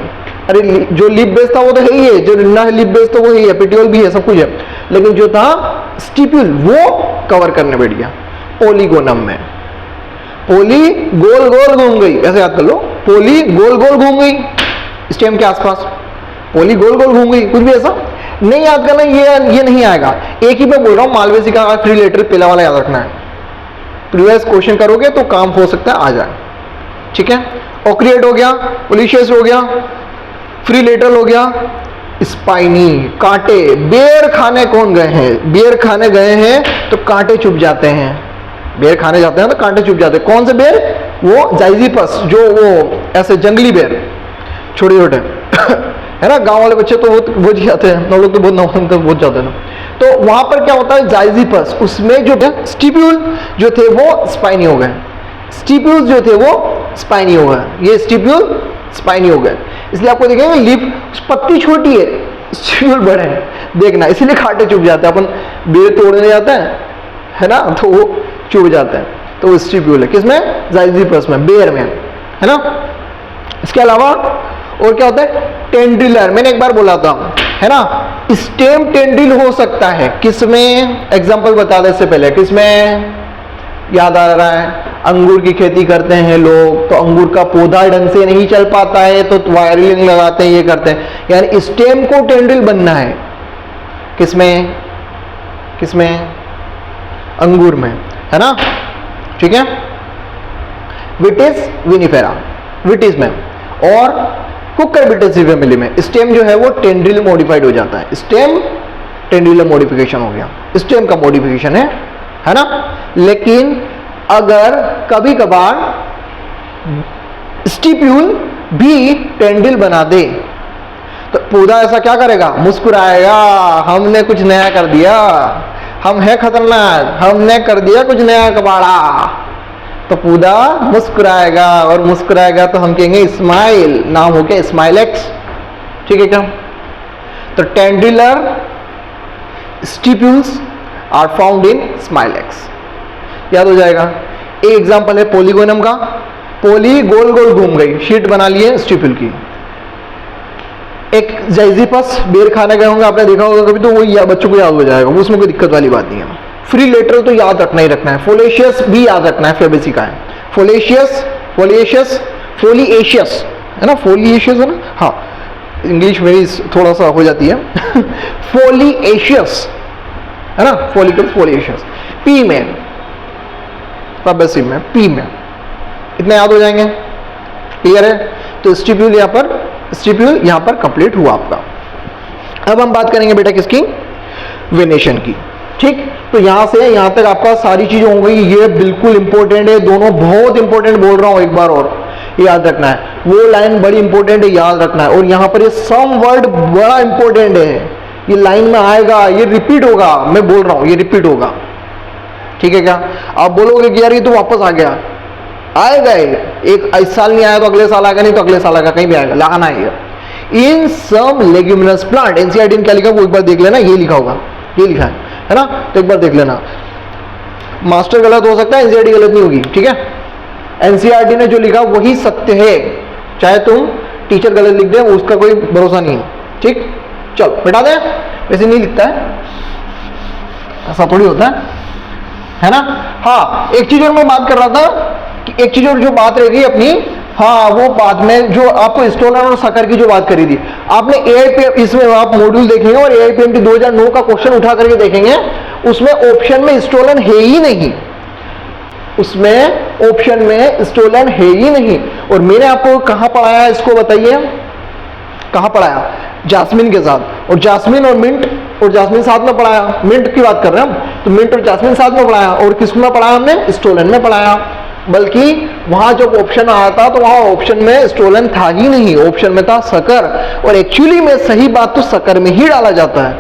अरे जो लिप बेस था वो तो है ही है, जो ना है लिप बेस तो वो ही है, पेटियोल भी है, सब कुछ है, लेकिन जो था स्टिप्यूल वो कवर करने बैठ गया पॉलीगोनम में। पोली गोल गोल घूम गई, ऐसे याद कर लो, पोली गोल गोल घूम गई स्टेम के आसपास, पोली गोल गोल घूम गई, कुछ भी ऐसा नहीं याद करना, ये नहीं आएगा। एक ही मैं बोल रहा हूं, मालवेसी का फ्री लेटरल पहला वाला याद रखना है, प्रीवियस क्वेश्चन करोगे तो काम हो सकता है आ जाए, ठीक है? ओक्रिएट हो गया, पोलिशियस हो गया, फ्री लेटरल हो गया, स्पाइनी कांटे। बेर खाने कौन गए हैं? बेर खाने गए हैं तो कांटे चुभ जाते हैं, बेर खाने जाते हैं तो कांटे चुभ जाते हैं। कौन से बेर? वो जाइजिपस, जो वो ऐसे जंगली बेर छोटे छोटे है ना, गांव वाले बच्चे तो वो जाते हैं, हम लोग तो बहुत जाते हैं ना, तो वहां पर क्या होता है? जाइजिपस, उसमें जो स्टिप्यूल जो थे वो स्पाइनी हो गए, स्टिप्यूल जो थे वो स्पाइनी हो गए, ये स्टिप्यूल स्पाइनी हो गए, इसलिए आपको देखेंगे लीफ पत्ती छोटी है, स्टिप्यूल बड़े हैं, देखना, इसीलिए कांटे चुभ जाते हैं। अपन बेर तोड़ने जाते हैं, है ना, तो वो चुभ जाते हैं, तो वो स्टिप्यूल है किसमें? जाइजिपस में, बेर में, है ना? इसके अलावा और क्या होता है? टेंड्रिलर, मैंने एक बार बोला था, है ना, स्टेम टेंड्रिल हो सकता है किसमें? एग्जांपल बता दे इससे पहले, किसमें याद आ रहा है? अंगूर की खेती करते हैं लोग, तो अंगूर का पौधा ढंग से नहीं चल पाता है तो वायरलिंग लगाते हैं, ये करते हैं, यानी स्टेम को टेंड्रिल बनना है किसमें? किसमें? अंगूर में, है ना, ठीक है? विटिस विनिफेरा, विटिस में। और कुकुरबिटेसी फैमिली में स्टेम जो है वो टेंड्रिल मॉडिफाइड हो जाता है, स्टेम टेंड्रिल मॉडिफिकेशन हो गया, स्टेम का मॉडिफिकेशन है ना। लेकिन अगर कभी कभार स्टिप्यूल भी टेंड्रिल बना दे तो पौधा ऐसा क्या करेगा, मुस्कुराएगा, हमने कुछ नया कर दिया, हम है खतरनाक, हमने कर दिया कुछ नया कबाड़ा। तो पौधा मुस्कुराएगा, और मुस्कुराएगा तो हम कहेंगे स्माइल, नाम हो गया स्माइलेक्स, ठीक है क्या। तो tendrillar stipules are found in Smilax, याद हो जाएगा। एक एग्जांपल है पॉलीगोनम का, पॉली गोल गोल घूम गई, शीट बना लिए स्टिप्यूल की। एक जाइजिपस बेर खाने गए होंगे, आपने देखा होगा कभी, तो वो बच्चों को याद हो जाएगा, उसमें कोई दिक्कत वाली बात नहीं है। फ्री लेटरल तो याद रखना ही रखना है, फोलेशियस भी याद रखना है, फेबेसी का है फोलेशियस, फोलिएशियस, फोलिएशियस है ना, फोलिएशियस है ना, हाँ इंग्लिश मेरी थोड़ा सा हो जाती है फोलिएशियस है ना, फोलिकल्स फोलिएशियस। पी में, फेबेसी में, पी में, इतने याद हो जाएंगे, क्लियर है। तो स्टिप्यूल यहाँ पर, स्टिप्यूल यहाँ पर कंप्लीट हुआ आपका। अब हम बात करेंगे बेटा किसकी, वेनेशन की, ठीक। तो यहाँ से यहाँ तक आपका सारी चीजें हो गई, ये बिल्कुल इंपॉर्टेंट है, दोनों बहुत इंपॉर्टेंट बोल रहा हूँ, एक बार और याद रखना है, वो लाइन बड़ी इंपॉर्टेंट है, याद रखना है। और यहाँ पर ये सम वर्ड बड़ा इंपॉर्टेंट है, ये लाइन में आएगा, ये रिपीट होगा, मैं बोल रहा हूँ ये रिपीट होगा, ठीक है क्या। आप बोलोगे कि यार ये तो वापस आ गया, आएगा, एक इस साल नहीं आया तो अगले साल आएगा, नहीं तो अगले साल आएगा, कहीं भी आएगा, लगाना आएगा। इन सम लेग्यूमिनस प्लांट, एनसीईआरटी ने क्या लिखा वो एक बार देख लेना, ये लिखा होगा, ये लिखा है ना, तो एक बार देख लेना। मास्टर गलत हो सकता है, एनसीईआरटी गलत नहीं होगी, ठीक है। एनसीईआरटी ने जो लिखा वही सत्य है, चाहे तुम टीचर गलत लिख दे, उसका कोई भरोसा नहीं है, ठीक। चलो मिटा दें, वैसे नहीं लिखता है, ऐसा थोड़ी होता है ना। हाँ एक चीज और मैं बात कर रहा था कि एक चीज और जो बात रह गई अपनी, हाँ वो बाद में जो आपको स्टोलन और शक्कर की जो बात करी थी आपने, एआईपीएम, इसमें आप मॉड्यूल देखेंगे और एआईपीएमटी 2009 का क्वेश्चन उठा करके देखेंगे, उसमें ऑप्शन में स्टोलन है ही नहीं, उसमें ऑप्शन में स्टोलन है ही नहीं। और मैंने आपको कहां पढ़ाया इसको बताइए, कहां पढ़ाया, जास्मिन के साथ, और जास्मिन और मिंट, और जास्मिन साथ में पढ़ाया, मिंट की बात कर रहे हैं हम, तो मिंट और जास्मिन साथ में पढ़ाया, और किस में पढ़ाया हमने, स्टोलन में पढ़ाया। बल्कि वहां जब ऑप्शन आया था तो वहां ऑप्शन में स्टोलन था ही नहीं, ऑप्शन में था शक्कर, और एक्चुअली में सही बात तो शक्कर में ही डाला जाता है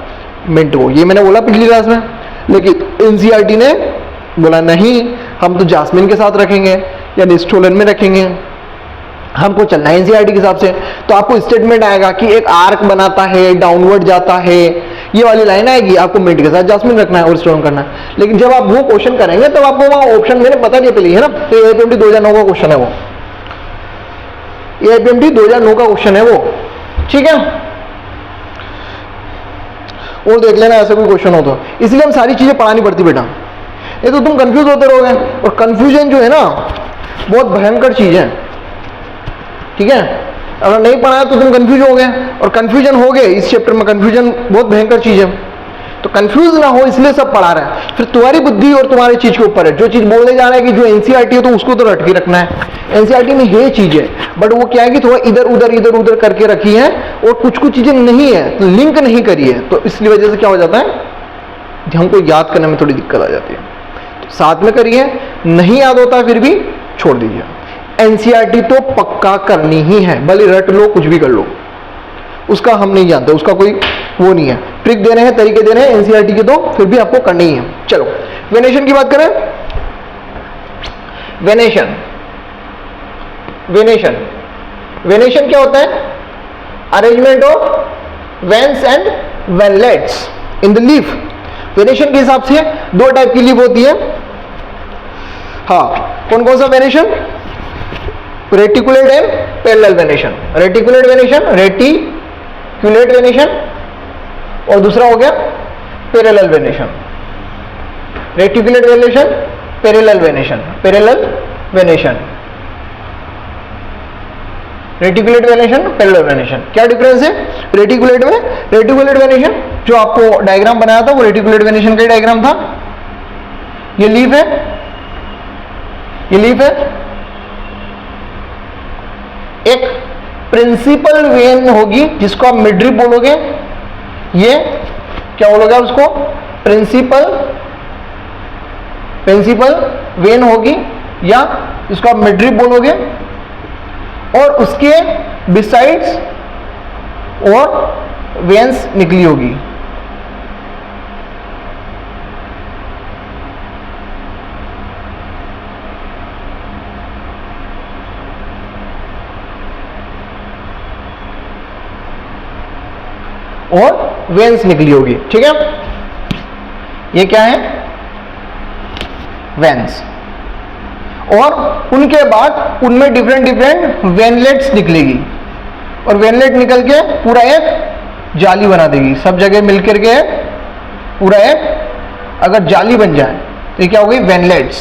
मिंट को, ये मैंने बोला पिछली क्लास में। लेकिन एनसीईआरटी ने बोला नहीं, हम तो जास्मिन के साथ रखेंगे, यानी स्टोलन में रखेंगे, हमको चलना है एनसीईआरटी के हिसाब से। तो आपको स्टेटमेंट आएगा कि एक आर्क बनाता है, डाउनवर्ड जाता है, ये वाली लाइन आएगी, आपको मिंट के साथ जास्मिन रखना है और स्टोन करना है। लेकिन जब आप वो क्वेश्चन करेंगे तब आपको वहां ऑप्शन मैंने बता दिया पहले, है ना, तो एआईपीएमटी 2009 का क्वेश्चन है वो, एआईपीएमटी 2009 का क्वेश्चन है वो, ठीक है। और देख लेना ऐसा कोई क्वेश्चन हो तो, इसलिए हम सारी चीजें पढ़ानी पड़ती बेटा, ये तो तुम कंफ्यूज होते रहोगे, और कंफ्यूजन जो है ना बहुत भयंकर चीज है, ठीक है। अगर नहीं पढ़ाया तो तुम कंफ्यूज हो गए, और कंफ्यूजन हो गए इस चैप्टर में, कंफ्यूजन बहुत भयंकर चीज है, तो कंफ्यूज ना हो इसलिए सब पढ़ा रहे हैं। फिर तुम्हारी बुद्धि और तुम्हारी चीज के ऊपर है, जो चीज बोलने जा रहा है कि जो एनसीईआरटी है तो उसको तो रट के रखना है, एनसीईआरटी में ये चीज है, बट वो क्या है कि थोड़ा इधर उधर करके रखी है, और कुछ चीजें नहीं है, तो लिंक नहीं करी है, तो इसलिए वजह से क्या हो जाता है, हमको याद करने में थोड़ी दिक्कत आ जाती है। तो साथ में करिए, नहीं याद होता है फिर भी छोड़ दीजिए। एनसीईआरटी तो पक्का करनी ही है, भले रट लो कुछ भी कर लो, उसका हम नहीं जानते, उसका कोई वो नहीं है, ट्रिक दे रहे हैं, तरीके दे रहे हैं एनसीईआरटी के, तो फिर भी आपको करनी ही है। चलो वेनेशन की बात करें, वेनेशन, वेनेशन, वेनेशन क्या होता है, arrangement of veins and veinlets in the leaf. Venation के हिसाब से दो टाइप की लीफ होती है, हाँ कौन कौन सा venation, reticulate and parallel venation, reticulate venation, reticulate venation, और दूसरा हो गया parallel venation, reticulate venation, parallel venation, parallel venation, reticulate venation, parallel venation. क्या डिफरेंस है रेटिकुलेट में, रेटिकुलेट वेनेशन जो आपको डायग्राम बनाया था वो रेटिकुलेट वेनेशन का डायग्राम था, ये लीफ है, ये लीफ है, एक प्रिंसिपल वेन होगी जिसको आप मिड रिप बोलोगे, ये क्या बोलोगे उसको, प्रिंसिपल वेन होगी या इसको आप मिड रिप बोलोगे, और उसके बिसाइड्स और वेन्स निकली होगी। और वेन्स निकली होगी, ठीक है। ये क्या है, वेन्स। और उनके बाद उनमें डिफरेंट वेनलेट्स निकलेगी, और वेनलेट निकल के पूरा एक जाली बना देगी, सब जगह मिलकर के पूरा एक अगर जाली बन जाए तो ये क्या होगी, वेनलेट्स।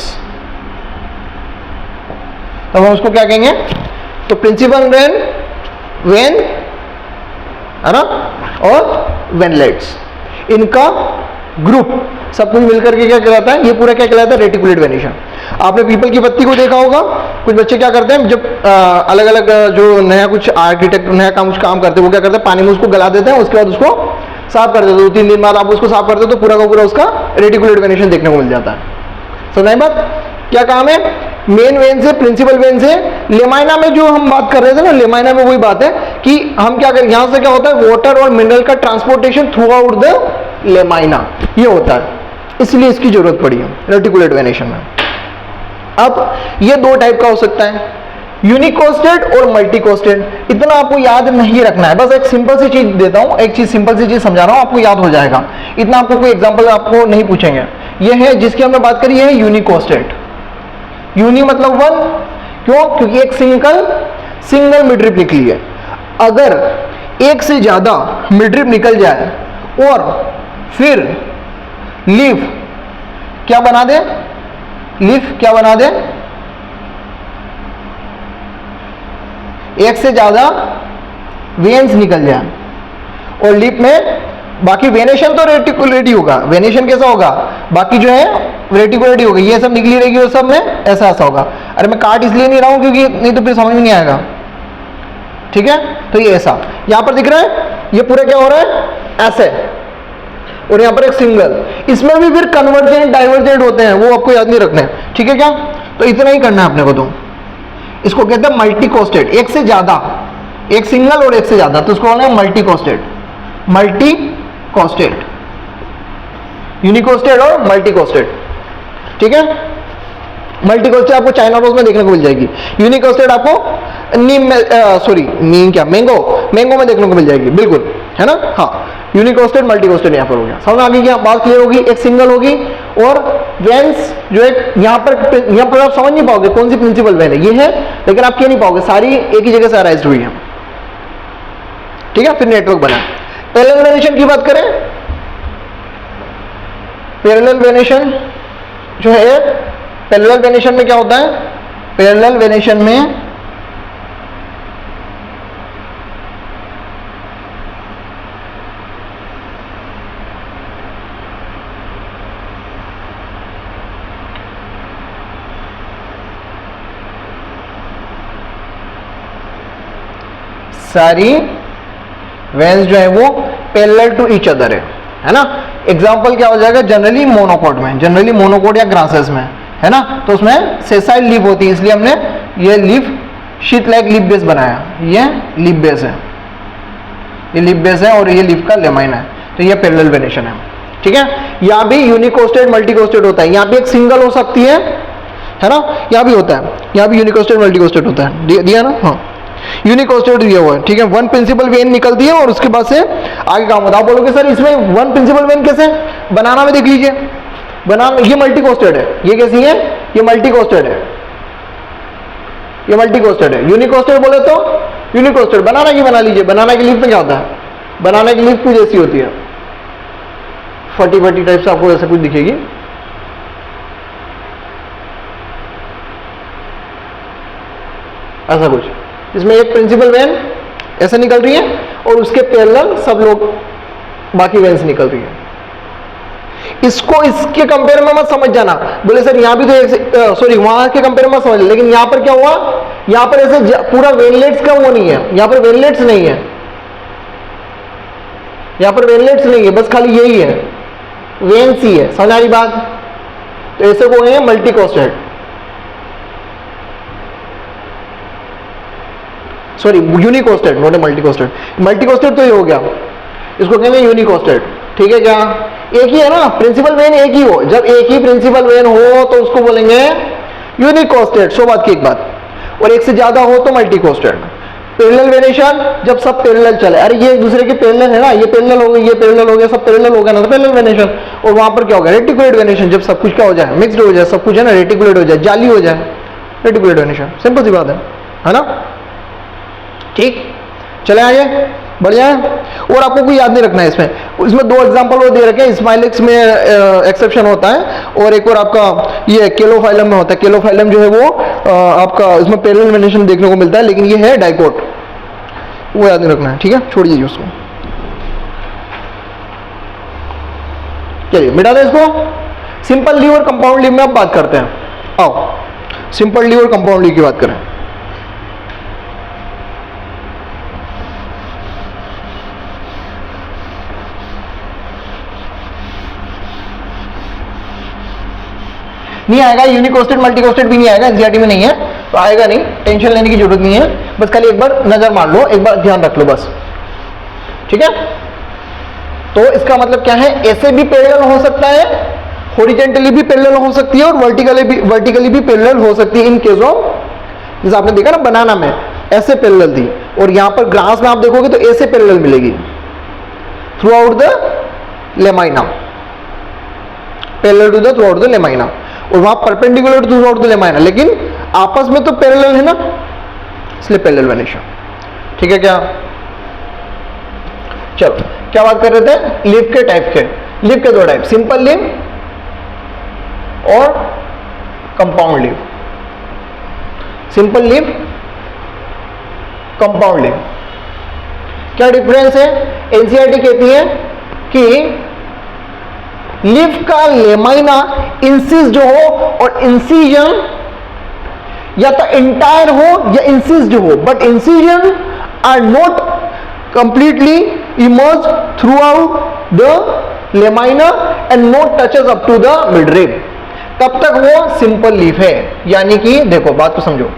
तो हम उसको क्या कहेंगे, तो प्रिंसिपल वेन है ना, और वेनलेट्स, इनका ग्रुप सब कुछ मिलकर के क्या कहलाता है, ये पूरा क्या कहलाता है, रेटिकुलेट वेनेशन। आपने पीपल की पत्ती को देखा होगा, कुछ बच्चे क्या करते हैं जब अलग अलग जो नया कुछ आर्किटेक्ट नया काम करते हैं, वो क्या करते हैं, पानी में उसको गला देते हैं, उसके बाद उसको साफ कर देते हैं। 2-3 दिन बाद आप उसको साफ करते हो तो पूरा का पूरा उसका रेटिकुलेट वेनेशन देखने को मिल जाता है। समझ बात, क्या काम है, मेन वेन से प्रिंसिपल वेन से। लेमाइना में जो हम बात कर रहे थे ना, लेमाइना में वही बात है कि हम क्या करें, यहां से क्या होता है, वाटर और मिनरल का transportation through out the lamina, ये होता है, इसलिए इसकी जरूरत पड़ी है रेटिकुलेट वेनेशन में। अब ये दो टाइप का हो सकता है, यूनिकोस्टेड और मल्टीकोस्टेड। इतना आपको याद नहीं रखना है, बस एक सिंपल सी चीज देता हूं, एक चीज सिंपल सी चीज समझा रहा हूं, आपको याद हो जाएगा। इतना आपको कोई एग्जांपल आपको नहीं पूछेंगे। ये है जिसकी हमने बात करी, ये है यूनिकोस्टेड। यूनि मतलब वन, क्यों, क्योंकि एक सिंगल मिडरिप निकली है। अगर एक से ज्यादा मिडरिप निकल जाए और फिर लीफ क्या बना दे, एक से ज्यादा वेन्स निकल जाए और लीफ में, बाकी वेनेशन तो रेटिकुलेट ही होगा, वेनेशन कैसा होगा, बाकी जो है रेटिकुलेट ही होगा, ये सब निकली रहेगी और सब में ऐसा होगा। अरे मैं काट इसलिए नहीं रहा हूं क्योंकि नहीं तो फिर समझ में नहीं आएगा, ठीक है। तो ये ऐसा यहां पर दिख रहा है, ये पूरा क्या हो रहा है, ऐसे, और यहां पर एक सिंगल। इसमें भी फिर कन्वर्जेंट डाइवर्जेंट होते हैं, वो आपको याद नहीं रखना है, ठीक है क्या। तो इतना ही करना है अपने को। तो इसको कहते हैं मल्टीकोस्टेड, एक से ज्यादा, एक सिंगल और एक से ज्यादा, तो उसको बोलना है मल्टीकोस्टेड, यूनिकोस्टेड और मल्टीकोस्टेड, ठीक है। मल्टीकोस्टेड आपको चाइना रोज में देखने को मिल जाएगी, यूनिकोस्टेड आपको नीम मैंगो में देखने को मिल जाएगी, बिल्कुल, है ना। हाँ, यूनिकोस्टेड मल्टीकोस्टेड यहाँ पर हो गया, समझ आ गई क्या बात, क्लियर होगी। एक सिंगल होगी और वेन्स जो एक यहाँ पर आप समझ नहीं पाओगे कौन सी प्रिंसिपल वेन है, ये है, लेकिन आप कह नहीं पाओगे, सारी एक ही जगह से अराइज हुई है, ठीक है। फिर नेटवर्क बना। पैरेलल वेनेशन की बात करें, पैरेलल वेनेशन जो है, पैरेलल वेनेशन में क्या होता है, पैरेलल वेनेशन में सारी वेन्स जो है वो पैरेलल टू ईच अदर है ना। एग्जांपल क्या हो जाएगा, जनरली मोनोकोट में, जनरली मोनोकोट या ग्रासेस में, है ना, तो उसमें सेसाइल लीफ होती है, इसलिए हमने ये leaf sheet like leaf base बनाया। ये लीफ बेस है, ये लीफ बेस है और ये लीफ का लेमाइन है, तो ये पैरेलल वेनेशन है, ठीक है। यहाँ भी यूनिकोस्टेड मल्टीकोस्टेड होता है, यहाँ भी एक सिंगल हो सकती है ना, यहाँ भी होता है, यहाँ भी यूनिकोस्टेड मल्टीकोस्टेड होता है, दिया ना, हाँ यूनिकोस्टेड दिया हुआ है, ठीक है। वन प्रिंसिपल वेन निकलती है और उसके बाद से आगे काम होता है। आप बोलोगे सर इसमें वन प्रिंसिपल वेन कैसे, बनाना में देख लीजिए, बनाना ये मल्टीकोस्टेड है, ये कैसी है, ये मल्टीकोस्टेड है, ये मल्टीकोस्टेड है। यूनिकोस्टेड बोले तो यूनिकोस्टेड, बनाना की बना लीजिए, बनाना की लीफ में क्या होता है, बनाना की लीफ कुछ ऐसी होती है, फटी फटी टाइप से आपको ऐसा कुछ दिखेगी, ऐसा कुछ, इसमें एक प्रिंसिपल वेन ऐसे निकल रही है और उसके पैरेलल सब लोग बाकी वेन्स निकल रही है। इसको इसके कंपेयर में मत समझ जाना, बोले सर यहां भी तो सॉरी वहां के कंपेयर में समझ, लेकिन यहां पर क्या हुआ, यहां पर ऐसे पूरा वेनलेट्स का वो नहीं है, यहां पर वेनलेट्स नहीं है, यहां पर वेनलेट्स नहीं है, बस खाली यही है, वेन सी है, समझ आ रही बात। तो ऐसे को है multi costate, sorry unicostate, not a multi costate, multi costate तो ये हो गया, इसको कहेंगे यूनिकोस्टेड, ठीक है क्या, एक ही है ना, प्रिंसिपल वेन एक ही हो, जब एक ही प्रिंसिपल वेन हो तो उसको बोलेंगे यूनिकोस्टेड, 100 बात की एक बात, और एक से ज्यादा हो तो मल्टी कोस्टेड। पैरेलल वेनेशन, जब सब पैरेलल चले, अरे ये एक दूसरे के पैरेलल है ना, ये पैरेलल हो गए, ये पैरेलल हो गया, सब पैरेलल हो गया ना, तो पैरेलल वेनेशन। और वहां पर क्या होगा, रेटिकुलेट वेनेशन, जब सब कुछ क्या हो जाए, मिक्स्ड हो जाए, सब कुछ है ना, रेटिकुलेट हो जाए, जाली हो जाए, रेटिकुलेट वेनेशन, सिंपल सी बात है ना, ठीक। चले आगे, बढ़िया है। और आपको कोई याद नहीं रखना है इसमें, इसमें दो एग्जांपल वो दे रखे हैं, स्माइलेक्स में एक्सेप्शन होता है, और एक और आपका ये केलोफाइलम में होता है, केलोफाइलम जो है वो आपका इसमें पैरेलल वेनेशन देखने को मिलता है, लेकिन ये है डाइकोट, वो याद नहीं रखना है, ठीक है, छोड़ दीजिए उसको। चलिए मिटा दें इसको। सिंपल लीव और कंपाउंड लीव में अब बात करते हैं, आओ सिंपल लीव और कंपाउंड लीव की बात करें। नहीं आएगा, यूनिकोस्टेड मल्टीकोस्टेड भी नहीं आएगा, एनसीईआरटी में नहीं है तो आएगा नहीं, टेंशन लेने की जरूरत नहीं है, बस खाली एक बार नजर मार लो, एक बार ध्यान रख लो बस, ठीक है। तो इसका मतलब क्या है, ऐसे भी पैरेलल हो सकता है, हॉरिजॉन्टली भी पैरेलल हो सकती है, और वर्टिकली भी पैरेलल हो सकती है। इन केस ऑफ, जैसे आपने देखा ना बनाना में ऐसे पैरेलल थी, और यहां पर ग्रास में आप देखोगे तो ऐसे पैरेलल मिलेगी throughout the lamina, parallel to the throughout the lamina, और वहां perpendicular to out the lamina, लेकिन आपस में तो पैरेलल है ना, इसलिए पैरेलल वेनेशन, ठीक है क्या। चलो क्या बात कर रहे थे, लीव के टाइप के, लीव के दो टाइप, सिंपल लीव और compound leave, simple leave compound leave, क्या डिफरेंस है। एनसीईआरटी कहती है कि लीफ का लेमाइना इंसिस्ड हो, और इंसिजन या तो इंटायर हो या इंसिस्ड हो, but incision are not completely emerge throughout the lamina and not touches up to the midrib, तब तक वो सिंपल लीफ है। यानी कि देखो बात को समझो,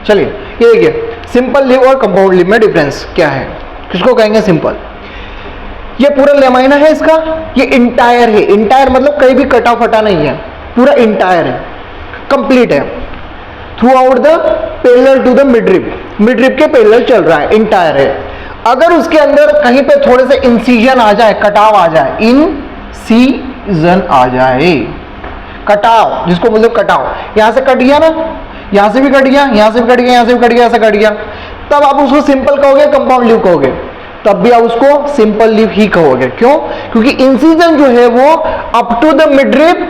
चलिए ये देखिए सिंपल लीफ और कंपाउंड लीफ में डिफरेंस क्या है, किसको कहेंगे सिंपल। ये पूरा लेमाइना है इसका, ये इंटायर है, इंटायर मतलब कहीं भी कटा फटा नहीं है, पूरा इंटायर है, कंप्लीट है, throughout the parallel to the midrib, midrib के पैरेलल चल रहा है, इंटायर है। अगर उसके अंदर कहीं पे थोड़े से इंसिजन आ जाए, कटाव आ जाए, इंसिजन आ जाए, कटाव जिसको मतलब कटाव, यहां से कट गया ना, यहां से भी कट गया, यहां से भी कट गया, यहां से भी कट गया, ऐसा कट गया, तब आप उसको सिंपल कहोगे कंपाउंड लीफ कहोगे, तब भी आप उसको सिंपल लीफ ही कहोगे। क्यों? क्योंकि इंसिजन जो है वो अप टू द मिडरिब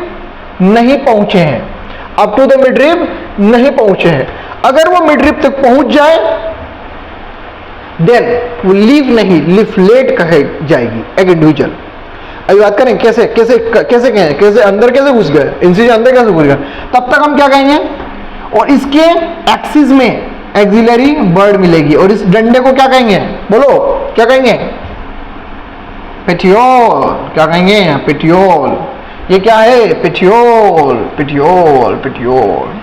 नहीं पहुंचे हैं, अप टू द मिडरिब नहीं पहुंचे हैं। अगर वो मिडरिब तक पहुंच जाए देन वो लीफ नहीं लीफलेट कहे जाएगी, एक इंडिविजुअल। अभी बात करें कैसे कैसे कैसे कहें, कैसे अंदर कैसे घुस गए, इंसिजन अंदर कैसे घुस गया, तब तक हम क्या कहेंगे, और इसके एक्सिस में एक्सिलरी बर्ड मिलेगी, और इस डंडे को क्या कहेंगे, बोलो क्या कहेंगे, पेटियोल, क्या कहेंगे पेटियोल, ये क्या है पेटियोल, पेटियोल, पेटियोल।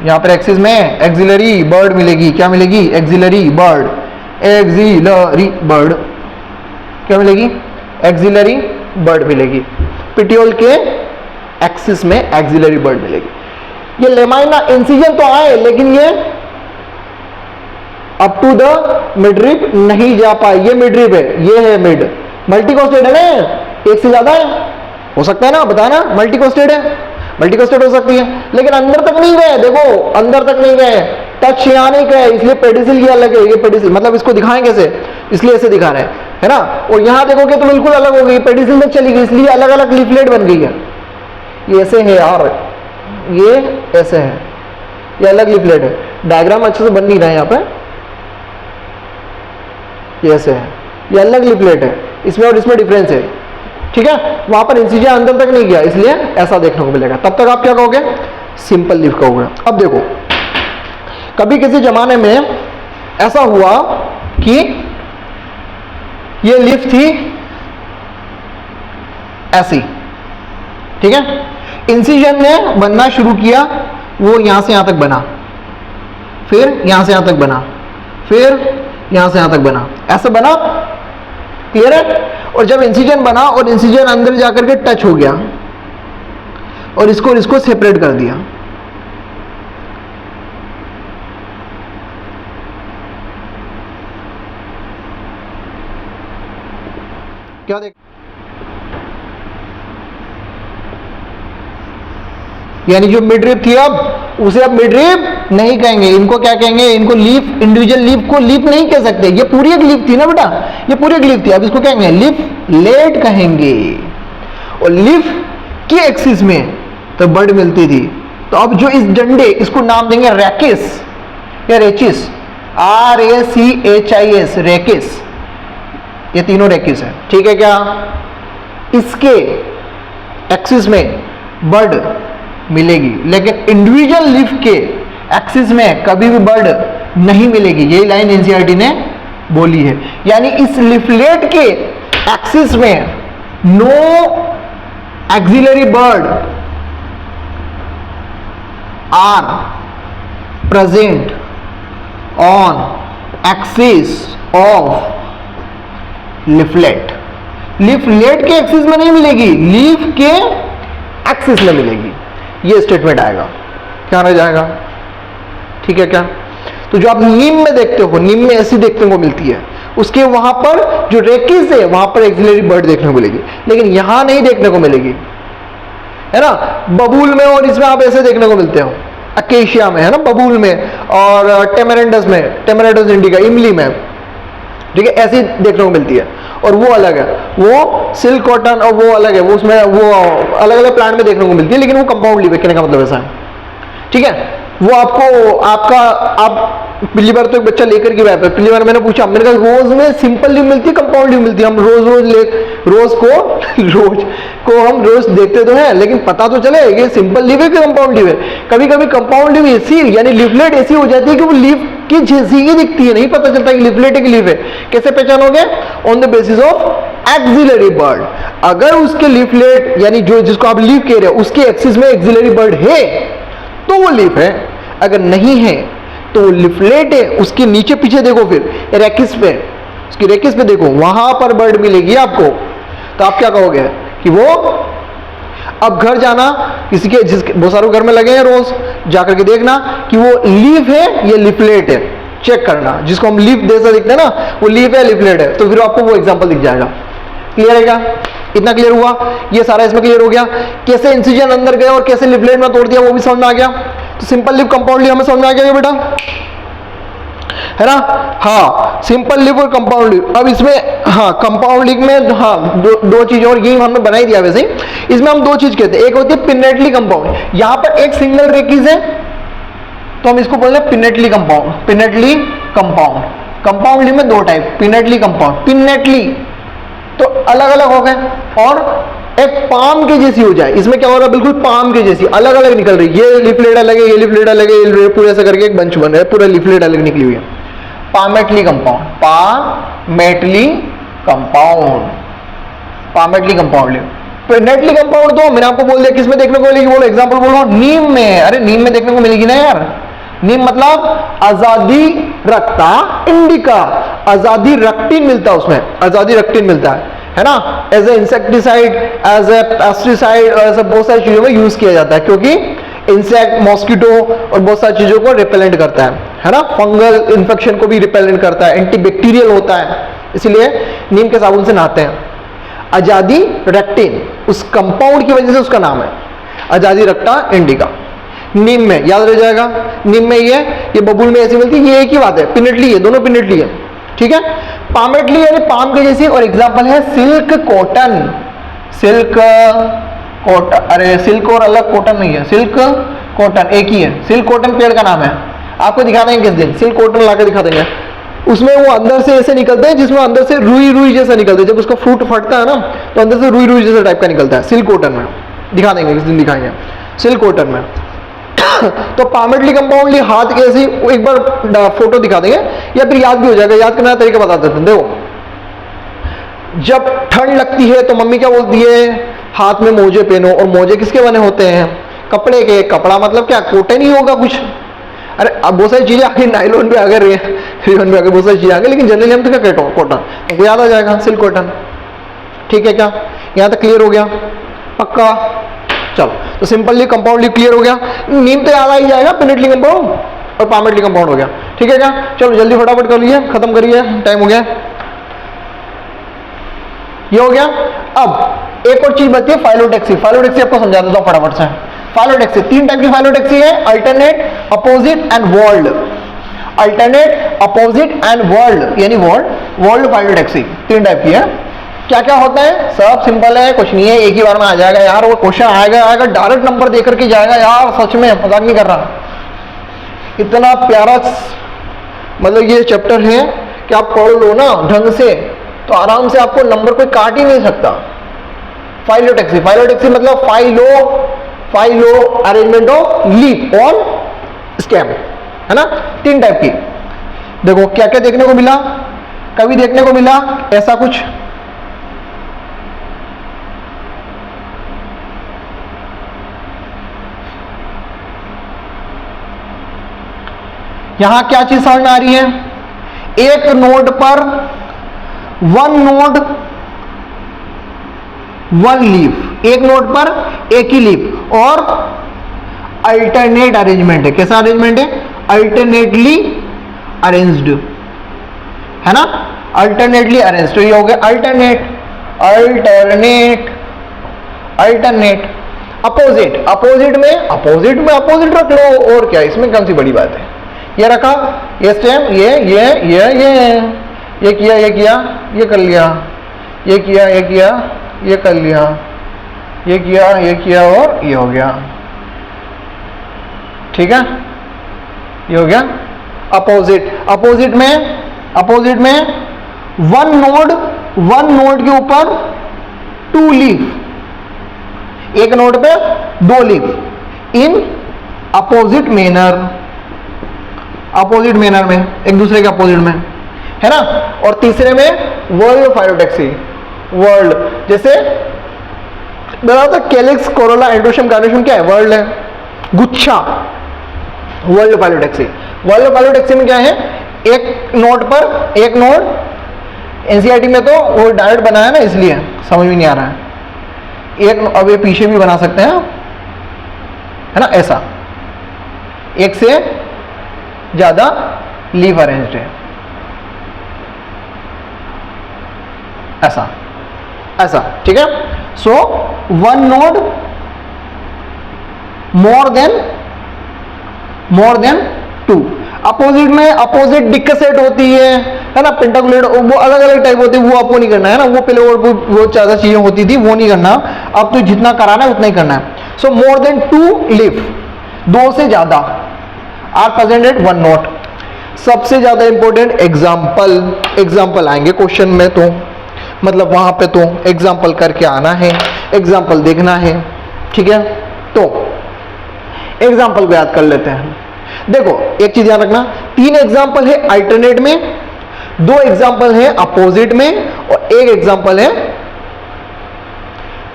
यहां पर एक्सिस में एक्सिलरी बर्ड मिलेगी, क्या मिलेगी, एक्सिलरी बर्ड, एक्सिलरी बर्ड, क्या मिलेगी, एक्सिलरी बर्ड मिलेगी, पेटियोल के एक्सिस में एक्सिलरी बर्ड मिलेगी। ये लेमाइना इंसिजन तो आए लेकिन ये अप टू द मिडरिब नहीं जा पाए, ये मिडरिब है, ये है मिड, मल्टीकोस्टेड है ना, एक से ज्यादा है, हो सकता है ना, बताया ना मल्टीकोस्टेड है, मल्टीकोस्टेड हो सकती है, लेकिन अंदर तक नहीं गए, देखो अंदर तक नहीं गए, टच यहां नहीं गए, इसलिए पेडिसिल ये अलग है, ये पेडिसिल मतलब इसको दिखाएं कैसे, इसलिए ऐसे दिखा रहे हैं है ना, और यहां देखोगे तो बिल्कुल अलग हो गई, पेडिसिल में चली गई, इसलिए अलग अलग लीफलेट बन गई है, ये ऐसे है यार, ये ऐसे है, ये अलग लीफलेट है, डायग्राम अच्छे से बन नहीं रहा है यहाँ पे, ये ऐसे है, ये अलग लीफलेट है, इसमें और इसमें डिफरेंस है, ठीक है, वहां पर इंसिजन अंदर तक नहीं गया, इसलिए ऐसा देखने को मिलेगा, तब तक आप क्या कहोगे, सिंपल लीफ कहोगे। अब देखो कभी किसी जमाने में ऐसा हुआ कि ये लीफ थी ऐसी, ठीक है, इंसिजन ने बनना शुरू किया, वो यहां से यहां तक बना, फिर यहां से यहां तक बना, फिर यहां से यहां तक बना, ऐसा बना, क्लियर है। और जब इंसिजन बना और इंसिजन अंदर जाकर के टच हो गया और इसको सेपरेट कर दिया, क्या देख, यानी जो मिडरिब थी अब उसे अब मिडरिब नहीं कहेंगे, इनको क्या कहेंगे, इनको लीफ, इंडिविजुअल लीफ को लीफ नहीं कह सकते, ये पूरी एक लीफ थी ना बेटा, ये पूरी एक लीफ थी, अब इसको क्या कहेंगे, लीफलेट कहेंगे। और लीफ की एक्सिस में तो बर्ड मिलती थी, तो अब जो इस डंडे, इसको नाम देंगे रैकिस या रेचिस, RACHIS, रैकिस, ये तीनों रैकिस है, ठीक है क्या, इसके एक्सिस में बर्ड मिलेगी, लेकिन इंडिविजुअल लीफ के एक्सिस में कभी भी बर्ड नहीं मिलेगी, यही लाइन एनसीईआरटी ने बोली है। यानी इस लीफलेट के एक्सिस में no axillary bud are present on axis of leaflet, leaflet के एक्सिस में नहीं मिलेगी, लीफ के एक्सिस में मिलेगी, ये स्टेटमेंट आएगा, क्या रह जाएगा, ठीक है क्या। तो जो आप नीम में देखते हो, नीम में ऐसी देखने को मिलती है, उसके वहां पर जो रेकिस है वहां पर एक्सिलरी बर्ड देखने को मिलेगी, लेकिन यहां नहीं देखने को मिलेगी, है ना। बबूल में और इसमें आप ऐसे देखने को मिलते हो, अकेशिया में है ना, बबूल में, और टेमेरेंडस में, टेमेरेंडस इंडिका, इमली में, ठीक है, ऐसी देखने को मिलती है। और वो अलग है, वो सिल्क कॉटन और वो अलग है, वो उसमें वो अलग अलग प्लांट में देखने को मिलती है, लेकिन वो कंपाउंड लीफ है, कहने का मतलब ऐसा है, ठीक है। वो आपको आपका आप पिछली बार तो एक बच्चा लेकर के आया, पिछली बार मैंने पूछा, मैंने कहा रोज में सिंपल लीफ मिलती है, कंपाउंड लीफ मिलती है, हम रोज को हम रोज देखते तो हैं, लेकिन पता तो चले ये सिंपल लीफ है कि कंपाउंड लीफ है। कभी कभी कंपाउंड लीफ ऐसी यानी लीफलेट ऐसी हो जाती है कि वो लीफ की जैसी ही दिखती है, नहीं पता चलता कि लीफलेट है कि लीफ है। कैसे पहचानोगे? On the basis of axillary bud. अगर उसके लीफलेट यानी जो जिसको आप लीफ कह रहे हो उसके एक्सिस में एक्सिलरी बर्ड है तो वो लीफ है, अगर नहीं है तो वो लिफलेट है, उसके नीचे पीछे देखो, फिर रेकिस पे, उसकी रेकिस पे देखो, वहां पर बर्ड मिलेगी आपको। तो आप क्या कहोगे कि वो, अब घर जाना किसी के, जिसके बहुत सारे घर में लगे हैं, रोज जाकर के देखना कि वो लीफ है या लिफलेट है, चेक करना। जिसको हम लीफ जैसा दिखते हैं ना, वो लीफ है लिफलेट है, तो फिर आपको वो एग्जांपल दिख जाएगा। क्लियर है क्या? इतना क्लियर हुआ? ये सारा इसमें क्लियर हो गया। कैसे इंसिजन अंदर गया और कैसे लिफलेट में तोड़ दिया वो भी समझ में आ गया। तो सिंपल लिप कंपाउंड लिप हमें समझ में आ गया बेटा, है ना? हाँ, सिंपल लिप और कंपाउंड लिप। अब इसमें हाँ कंपाउंड लिप में हाँ दो चीज और, ये हमने बनाई दिया वैसे ही। इसमें हम दो चीज कहते हैं, एक होती है पिनेटली कंपाउंड, यहां पर एक सिंगल रेकिस है तो हम इसको बोलते हैं pinnately compound. Pinnately compound, compound lip में दो टाइप, पिनेटली कंपाउंड। पिनेटली तो अलग अलग हो गए, और एक पाम के जैसी हो जाए, इसमें क्या हो रहा है, बिल्कुल पाम के जैसी अलग अलग निकल रही है, ये लिफलेट अलग है, ये लिफलेट अलग है, ये पूरे ऐसा करके एक बंच बन रहा है, पूरा लिफलेट अलग निकली हुई है। Palmately compound, palmately compound, palmately compound. Pinnately compound तो मैंने आपको बोल दिया किसमें देखने को मिलेगी, बोलो एग्जांपल बोलो, नीम में। अरे नीम में देखने को मिलेगी ना यार, नीम मतलब आजादी रक्ता इंडिका, आजादी रक्टिन मिलता है उसमें, आजादी रक्टिन मिलता है ना? As a insecticide, as a pesticide, ऐसा बहुत सारी चीजों में यूज किया जाता है, क्योंकि इंसेक्ट, मॉस्किटो और बहुत सारी चीजों को रिपेलेंट करता है ना? फंगल इन्फेक्शन को भी रिपेलेंट करता है, एंटीबैक्टीरियल होता है, इसलिए नीम के साबुन से नहाते हैं। आजादी रेक्टिन उस कंपाउंड की वजह से उसका नाम है, आजादी रक्टा इंडिका। नीम में याद रह जाएगा, नीम में ये बबूल में ऐसी मिलती है, ये एक ही बात है, पिनेटली है, दोनों पिनेटली है, ठीक है? पामेटली यानी पाम के जैसी, और एग्जांपल है सिल्क कॉटन, सिल्क कॉटन, अरे सिल्क और अलग कॉटन नहीं है, सिल्क कॉटन एक ही है। सिल्क कॉटन पेड़ का नाम है, आपको दिखा देंगे किस दिन, सिल्क कॉटन लाकर दिखा देंगे। उसमें वो अंदर से ऐसे निकलते हैं, जिसमें अंदर से रुई रुई जैसा निकलता है, जब उसका फ्रूट फटता है ना तो अंदर से रुई रुई जैसा टाइप का निकलता है, सिल्क कॉटन में। दिखा देंगे किस दिन, दिखाएंगे सिल्क कॉटन में। तो पामेटली कंपाउंड हाथ के ऐसी, एक बार फोटो दिखा देंगे या फिर याद भी हो जाएगा, याद करने का तरीका बता देते हैं। देखो, जब ठंड लगती है तो मम्मी क्या बोलती है, हाथ में मोजे पहनो, और मोजे किसके बने होते हैं, कपड़े के। कपड़ा मतलब क्या, कॉटन ही होगा कुछ। अरे अब बहुत सारी चीजें आगे, नाइलॉन भी आ गए, रेयन भी आ गए, बहुत सारी चीजें आ गई, लेकिन जनरली हम तो क्या कहते हैं, कॉटन, तो याद आ जाएगा सिल्क कॉटन। ठीक है क्या, यहाँ तक क्लियर हो गया? पक्का? चलो, तो सिंपली कंपाउंड लिप क्लियर हो गया, नीम तो याद आ ही जाएगा, पिनेटली कंपाउंड और पामेटली कंपाउंड हो गया। ठीक है क्या? चलो जल्दी फटाफट कर लिए, खत्म करिए, टाइम हो गया, ये हो गया। अब एक और चीज बची है, फाइलोटैक्सी। फाइलोटैक्सी आपको समझा देता हूं फटाफट से। फाइलोटैक्सी, तीन टाइप की फाइलोटैक्सी है, alternate, opposite and world. Alternate, opposite and world, यानी वर्ल्ड फाइलोटैक्सी तीन टाइप की है। क्या क्या होता है? सब सिंपल है, कुछ नहीं है, एक ही बार में आ जाएगा यार, वो क्वेश्चन आएगा डायरेक्ट नंबर देकर के जाएगा यार, सच में मजाक नहीं कर रहा। इतना प्यारा मतलब ये चैप्टर है कि आप पढ़ लो ना ढंग से तो आराम से आपको नंबर कोई काट ही नहीं सकता। फाइलोटैक्सी, फाइलोटैक्सी मतलब phyllo arrangement of leaf on stem, है ना? तीन टाइप की। देखो क्या क्या देखने को मिला, कभी देखने को मिला ऐसा कुछ, यहां क्या चीज समझ में आ रही है? एक नोड पर वन नोड वन लीफ, एक नोड पर एक ही लीफ, और अल्टरनेट अरेंजमेंट है। कैसा अरेंजमेंट है? अल्टरनेटली अरेंज्ड, है ना? अल्टरनेटली अरेंज्ड, तो ये हो गया अल्टरनेट, अल्टरनेट। अपोजिट, अपोजिट में अपोजिट रख लो, और क्या, इसमें कौन सी बड़ी बात है? ये रखा, ये स्टेम, ये किया, ये कर लिया, ये किया, ये कर लिया, ये किया और ये हो गया। ठीक है, ये हो गया अपोजिट। अपोजिट में वन नोड के ऊपर टू लीफ, एक नोड पे दो लीफ, इन अपोजिट मैनर में, एक दूसरे के अपोजिट में, है ना? और तीसरे में वर्ल्ड फाइलोटैक्सी, वर्ल्ड, जैसे बता था कैलिक्स, कोरोला, एंड्रोशियम, कार्नेशियम क्या है? वर्ल्ड है, गुच्छा, world phyllotaxy. Volume value taxi में क्या है, एक नोड पर एक नोड, एनसीईआरटी में तो वो डायरेक्ट बनाया ना इसलिए समझ में नहीं आ रहा है। एक अब ये पीछे भी बना सकते हैं, है ना, ऐसा एक से ज्यादा लीफ अरेंज्ड है, ऐसा ऐसा, ठीक है। So one node more than two. Opposite में अपोजिट डिक्सेट होती है ना, पेंटाकुलेट, वो अलग अलग टाइप होती है, वो आपको नहीं करना है ना, वो पहले वो ज्यादा चीजें होती थी, वो नहीं करना, अब तो जितना कराना है उतना ही करना है। So more than two leaf, दो से ज्यादा are present at one node. सबसे ज्यादा इंपॉर्टेंट एग्जाम्पल आएंगे क्वेश्चन में, तो मतलब वहां पे तो एग्जाम्पल करके आना है, एग्जाम्पल देखना है, ठीक है। तो एग्जाम्पल को याद कर लेते हैं। देखो एक चीज याद रखना, 3 एग्जाम्पल है अल्टरनेट में, 2 एग्जाम्पल है अपोजिट में, और 1 एग्जाम्पल है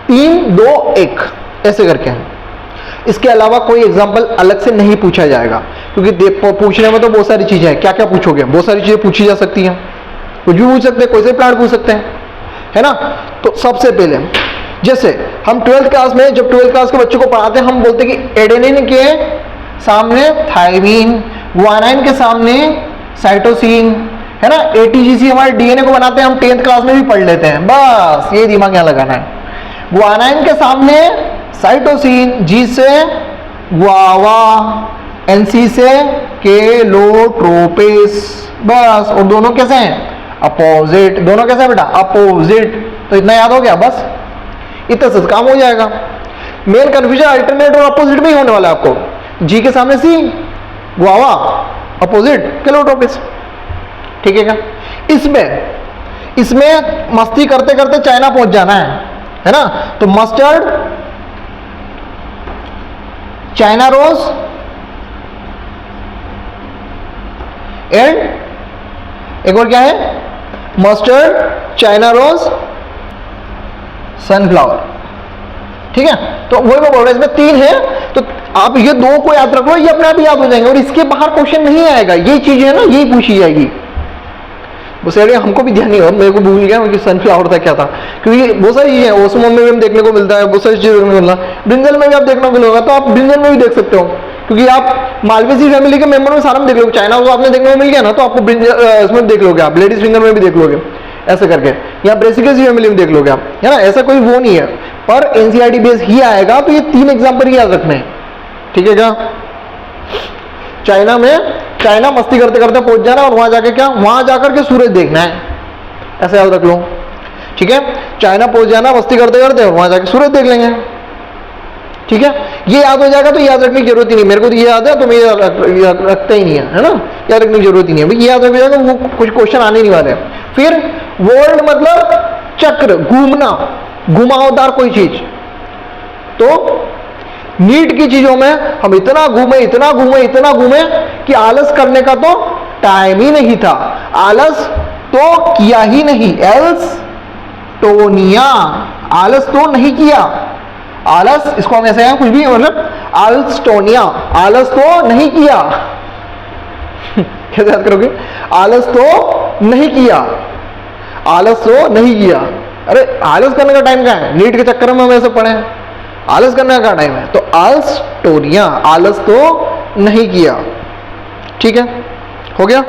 3 2 1, ऐसे करके है। इसके अलावा कोई एग्जाम्पल अलग से नहीं पूछा जाएगा, क्योंकि पूछने में तो बहुत सारी चीजें हैं, क्या क्या पूछोगे, बहुत सारी चीजें पूछी जा सकती हैं, कुछ भी पूछ सकते हैं, कोई से प्लांट पूछ सकते हैं, है ना। तो सबसे पहले जैसे हम 12th क्लास में, जब 12th क्लास के बच्चों को पढ़ाते हैं, हम बोलते हैं कि एडेनिन के सामने थायमीन, गुआनाइन के सामने साइटोसिन, है ना। एटीजीसी हमारे डीएनए को बनाते हैं, हम 10th क्लास में भी पढ़ लेते हैं, बस ये दिमाग यहां लगाना है। गुआनाइन के सामने साइटोसिन, जी से गुआवा, एनसी से केलोट्रोपिस, बस। और दोनों कैसे हैं, अपोजिट, दोनों कैसे हैं बेटा, अपोजिट। तो इतना याद हो गया, बस इतना से काम हो जाएगा। मेन कंफ्यूजन अल्टरनेट और अपोजिट में ही होने वाला है आपको। जी के सामने सी, गुआवा, अपोजिट केलोट्रोपिस, ठीक है क्या। इसमें मस्ती करते करते चाइना पहुंच जाना है ना। तो मस्टर्ड, चाइना रोज एंड एक और क्या है, मस्टर्ड, चाइना रोज, सनफ्लावर, ठीक है। तो वही मैं बोल रहा हूं, इसमें 3 है, तो आप ये 2 को याद रख लो, ये अपने आप ही याद हो जाएंगे, और इसके बाहर क्वेश्चन नहीं आएगा। ये चीज है ना, यही पूछी जाएगी। बस हमको भी ध्यान नहीं हो, मेरे को भूल गया कि सनफ्लावर था क्या था, क्योंकि बहुत सारी चीजें ओसमोम में भी हम देखने को मिलता है, बहुत सारी चीजें देखने को मिलता है, ब्रिंजल में भी आप देखने को मिलेगा, तो आप ब्रिंजल में भी देख सकते हो, क्योंकि आप मालवेसी फैमिली के मेंबर में सारा में देख लोगे। चाइना को आपने देखने को मिल गया ना, तो आपको इसमें देख लोगे आप, लेडीज फिंगर में भी देख लोगे, ऐसे करके, या ब्रेसिकेसी फैमिली में देख लोगे आप, है ना। ऐसा कोई वो नहीं है, पर एनसीईआरटी बेस ही आएगा, तो ये 3 एग्जाम्पल ही याद रखने हैं, ठीक है क्या। चाइना में, चाइना मस्ती करते करते पहुंच जाना, और वहां जाके क्या, वहां जाकर के सूरज देखना है, ऐसा याद रख लो, ठीक है। चाइना पहुंच जाना मस्ती करते करते, और वहां जाके सूरज देख लेंगे, ठीक है। ये याद हो जाएगा, तो याद रखने की जरूरत ही नहीं, मेरे को तो ये याद है, तो मैं रखता ही नहीं है ना, याद रखने की जरूरत ही नहीं है, भाई याद रख जाएगा, वो कुछ क्वेश्चन आने नहीं वाले। फिर वर्ल्ड मतलब चक्र, घूमना, घुमावदार कोई चीज। तो नीट की चीजों में हम इतना घूमे कि आलस करने का तो टाइम ही नहीं था, आलस तो किया ही नहीं, एल्सटोनिया, आलस तो नहीं किया, आलस, इसको हम ऐसे हैं कुछ भी, मतलब आल्सटोनिया, आलस तो नहीं किया। कैसे याद करोगे, आलस तो नहीं किया, आलस तो नहीं किया। अरे आलस करने का टाइम क्या है, नीट के चक्कर में हम ऐसे पढ़े हैं, आलस करने का टाइम है, तो आल्सटोनिया, आलस तो नहीं किया, ठीक है, हो गया।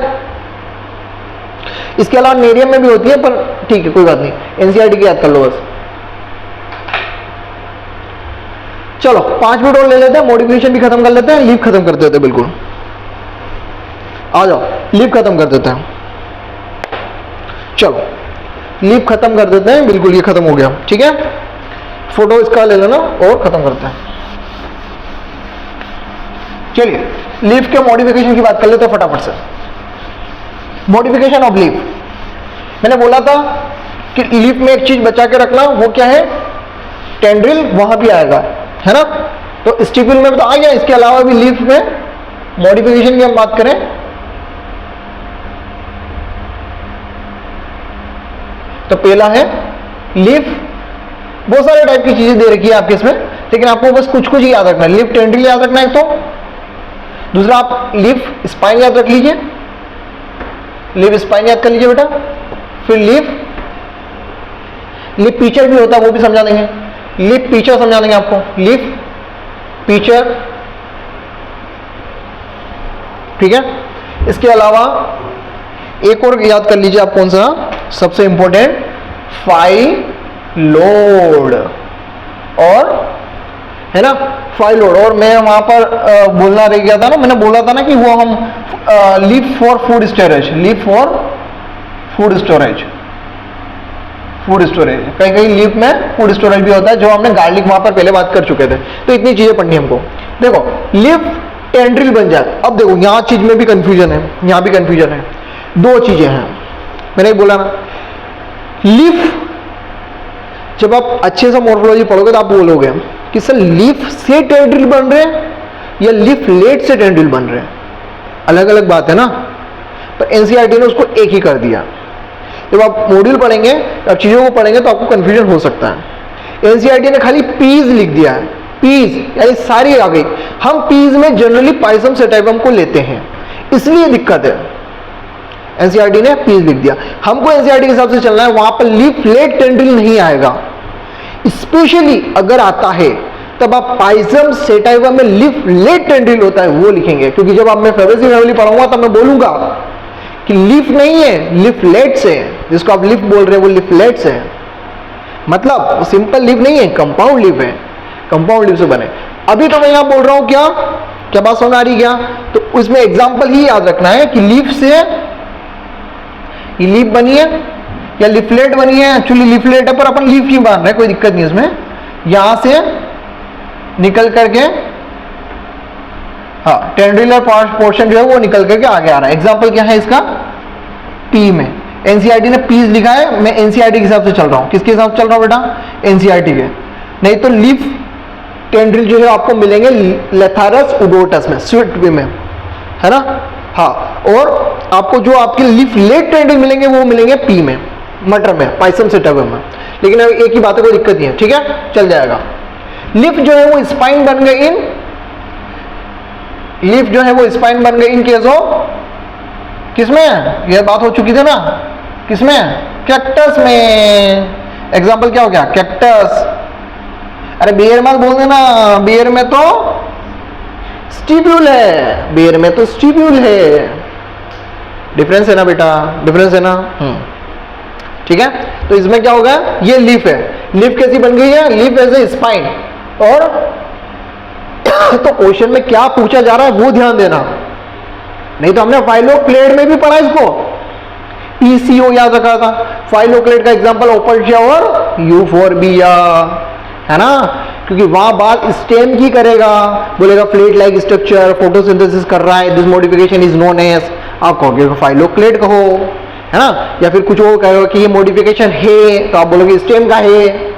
इसके अलावा नेरियम में भी होती है, पर ठीक है कोई बात नहीं, एनसीईआरटी की याद कर लो बस। चलो 5 मिनट और ले लेते हैं, मॉडिफिकेशन भी खत्म कर लेते हैं, लीव खत्म कर देते हैं, बिल्कुल आ जाओ, लीव खत्म कर देते हैं। चलो लीव खत्म कर देते हैं, बिल्कुल ये खत्म हो गया, ठीक है। फोटो इसका ले लेना और खत्म करते हैं। चलिए लीफ के मॉडिफिकेशन की बात कर लेते हैं फटाफट से। मॉडिफिकेशन ऑफ लीफ, मैंने बोला था कि लीफ में एक चीज बचा के रखना, वो क्या है, टेंड्रिल, वहां भी आएगा, है ना। तो स्टिपुल में तो आ गया, इसके अलावा भी लीफ में मॉडिफिकेशन की हम बात करें तो पहला है लीफ, बहुत सारे टाइप की चीजें दे रखी है आपके इसमें, लेकिन आपको बस कुछ कुछ ही याद रखना है। लीफ टेंड्रिल याद रखना है, तो दूसरा आप लीफ स्पाइन याद रख लीजिए, लीफ स्पाइन याद कर लीजिए बेटा। फिर लीफ पिचर भी होता है, वो भी समझा देंगे, लीफ पिचर समझा देंगे आपको, लीफ पिचर, ठीक है। इसके अलावा एक और याद कर लीजिए आप, कौन सा सबसे इंपॉर्टेंट, फाइलोड, और है ना फाइलोड। और मैं वहां पर बोलना रह गया था ना, मैंने बोला था ना कि वो हम leaf for food storage, leaf for food storage, food storage, कहीं कहीं लीफ में फूड स्टोरेज भी होता है, जो हमने गार्लिक वहां पर पहले बात कर चुके थे। तो इतनी चीजें पढ़नी हमको। देखो लीफ टेंड्रिल बन जाए। अब देखो यहाँ चीज में भी कंफ्यूजन है, यहाँ भी कंफ्यूजन है, दो चीजें हैं, मैंने बोला ना, लीफ जब आप अच्छे से मॉर्फोलॉजी पढ़ोगे तो आप बोलोगे कि सर लीफ से टेंड्रिल बन रहे हैं या लीफ लेट से टेंड्रिल बन रहे हैं, अलग अलग बात है ना। पर एनसीईआरटी ने उसको एक ही कर दिया। जब आप मॉड्यूल पढ़ेंगे, आप चीजों को पढ़ेंगे तो आपको कंफ्यूजन हो सकता है। एनसीईआरटी ने खाली पीज लिख दिया है, पीज यानी सारी आ गई। हम पीज में जनरली पाइसम सेटाइवम को लेते हैं, इसलिए दिक्कत है। एनसीईआरटी ने पीज लिख दिया, हमको एनसीईआरटी के हिसाब से चलना है, वहां पर लीफ लेट टेंड्रिल नहीं आएगा। स्पेशली अगर आता है तब आप पाइसम सेटाइवम में लीफ लेट टेंड्रिल होता है वो लिखेंगे, क्योंकि जब आप मैं फेबेसी फैमिली पढ़ाऊंगा तब मैं बोलूंगा कि लीफ नहीं है, लीफ लेट्स है, जिसको आप लीफ बोल रहे हैं वो लीफ लेट्स है, मतलब सिंपल लीफ नहीं है, कंपाउंड लीफ है, कंपाउंड लीफ से बने। अभी तो मैं यहां बोल रहा हूं क्या क्या बात समझ आ रही क्या, तो उसमें एग्जांपल ही याद रखना है कि लीफ से ये लीफ बनी है या लीफलेट बनी है, एक्चुअली लीफलेट है पर अपन लीफ ही मान रहे हैं, कोई दिक्कत नहीं इसमें, यहां से निकल करके हाँ टेंड्रिलर पोर्शन जो है वो निकल करके आगे आ रहा है। एग्जांपल क्या है इसका, पी में एनसीईआरटी ने पीस लिखा है, मैं एनसीईआरटी के हिसाब से चल रहा हूं, किसके हिसाब से चल रहा हूं बेटा, एनसीईआरटी के। नहीं तो लीफ टेंड्रिल जो है आपको मिलेंगे लेथारस उडोटस में, स्वीट पी में, है ना, हाँ। और आपको जो आपके लीफ लेट टेंड्रिल मिलेंगे वो मिलेंगे पी में, मटर में, पाइसम सेटाइवम में। लेकिन अब एक ही बात है, कोई दिक्कत नहीं है, ठीक है, चल जाएगा। लीफ जो है वो स्पाइन बन गई इन, लीफ जो है वो स्पाइन बन गई इन केस ऑफ किसमें, यह बात हो चुकी थी ना, किसमें, कैक्टस में। एग्जांपल क्या हो गया, कैक्टस। अरे बेर मत बोल देना, बेर में तो स्टिप्यूल है, बेर में तो स्टिप्यूल है, डिफरेंस है ना बेटा, डिफरेंस है ना, ठीक है। तो इसमें क्या होगा, ये लीफ है, लीफ कैसी बन गई है, लीफ एज ए स्पाइन। और तो क्वेश्चन में क्या पूछा जा रहा है वो ध्यान देना, नहीं तो हमने फाइलोक्लेड में भी पढ़ा इसको, पीसीओ याद रखा था। फाइलोक्लेड का एग्जांपल ओपर्शिया और यूफोर्बिया, है ना, क्योंकि वहां बात स्टेम की करेगा, बोलेगा फ्लेट लाइक स्ट्रक्चर, फोटोसिंथेसिस कर रहा है, this modification is known as, आप कहोगे फाइलोक्लेड कहो, है ना, या फिर कुछ और कहोगे कि ये मॉडिफिकेशन है तो आप बोलोगे स्टेम का है।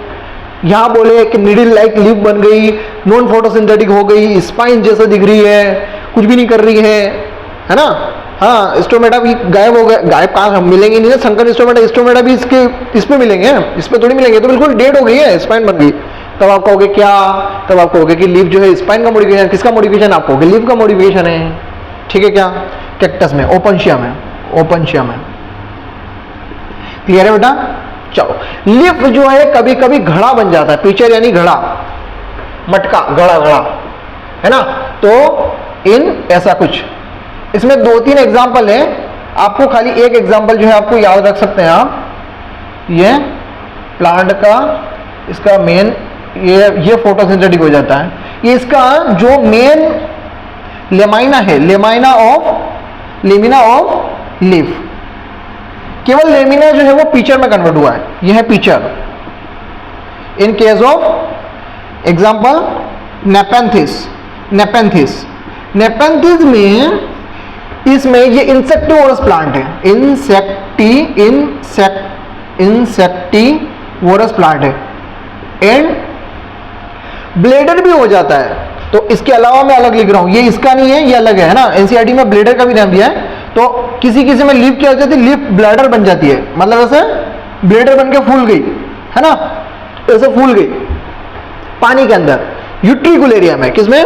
यहां बोले कि निडल लाइक लीफ बन गई, नॉन फोटोसिंथेटिक हो गई, स्पाइन जैसा दिख रही है, कुछ भी नहीं कर रही है ना, हाँ। स्टोमेटा भी गायब हो गया, गायब कहाँ मिलेंगे नहीं ना, संकर स्टोमेटा, स्टोमेटा भी इसके इसमें मिलेंगे, इसमें थोड़ी मिलेंगे, तो बिल्कुल डेड हो गई है, स्पाइन बन गई। तब आप कहोगे क्या, तब आप कहोगे कि लीफ जो है स्पाइन का मॉडिफिकेशन, किसका मॉडिफिकेशन, आप कहोगे लीफ का मॉडिफिकेशन है, ठीक है क्या, कैक्टस में, ओपनशिया में, ओपनशिया में, क्लियर है बेटा। चलो, लीफ जो है कभी कभी घड़ा बन जाता है, पिचर यानी घड़ा, मटका, घड़ा घड़ा, है ना, तो इन ऐसा कुछ। इसमें दो तीन एग्जाम्पल है, आपको खाली एक एग्जाम्पल जो है आपको याद रख सकते हैं आप, ये प्लांट का, इसका मेन ये फोटोसिंथेटिक हो जाता है, ये इसका जो मेन लेमाइना है, लेमिना ऑफ लीफ, केवल लेमिना जो है वो पिचर में कन्वर्ट हुआ है, यह है pitcher. In case of example Nepenthes, Nepenthes, Nepenthes में इसमें ये इंसेक्टिवोरस प्लांट है, इंसेक्टिवोरस प्लांट है, एंड ब्लेडर भी हो जाता है। तो इसके अलावा मैं अलग लिख रहा हूं, ये इसका नहीं है, ये अलग है ना, एनसीईआरटी में ब्लेडर का भी नाम दिया है। तो किसी किसी में लीफ क्या हो जाती है, लीफ ब्लैडर बन जाती है, मतलब ऐसे ब्लेडर बन के फूल गई, है ना, ऐसे फूल गई पानी के अंदर, यूट्रिकुल एरिया में, किसमें,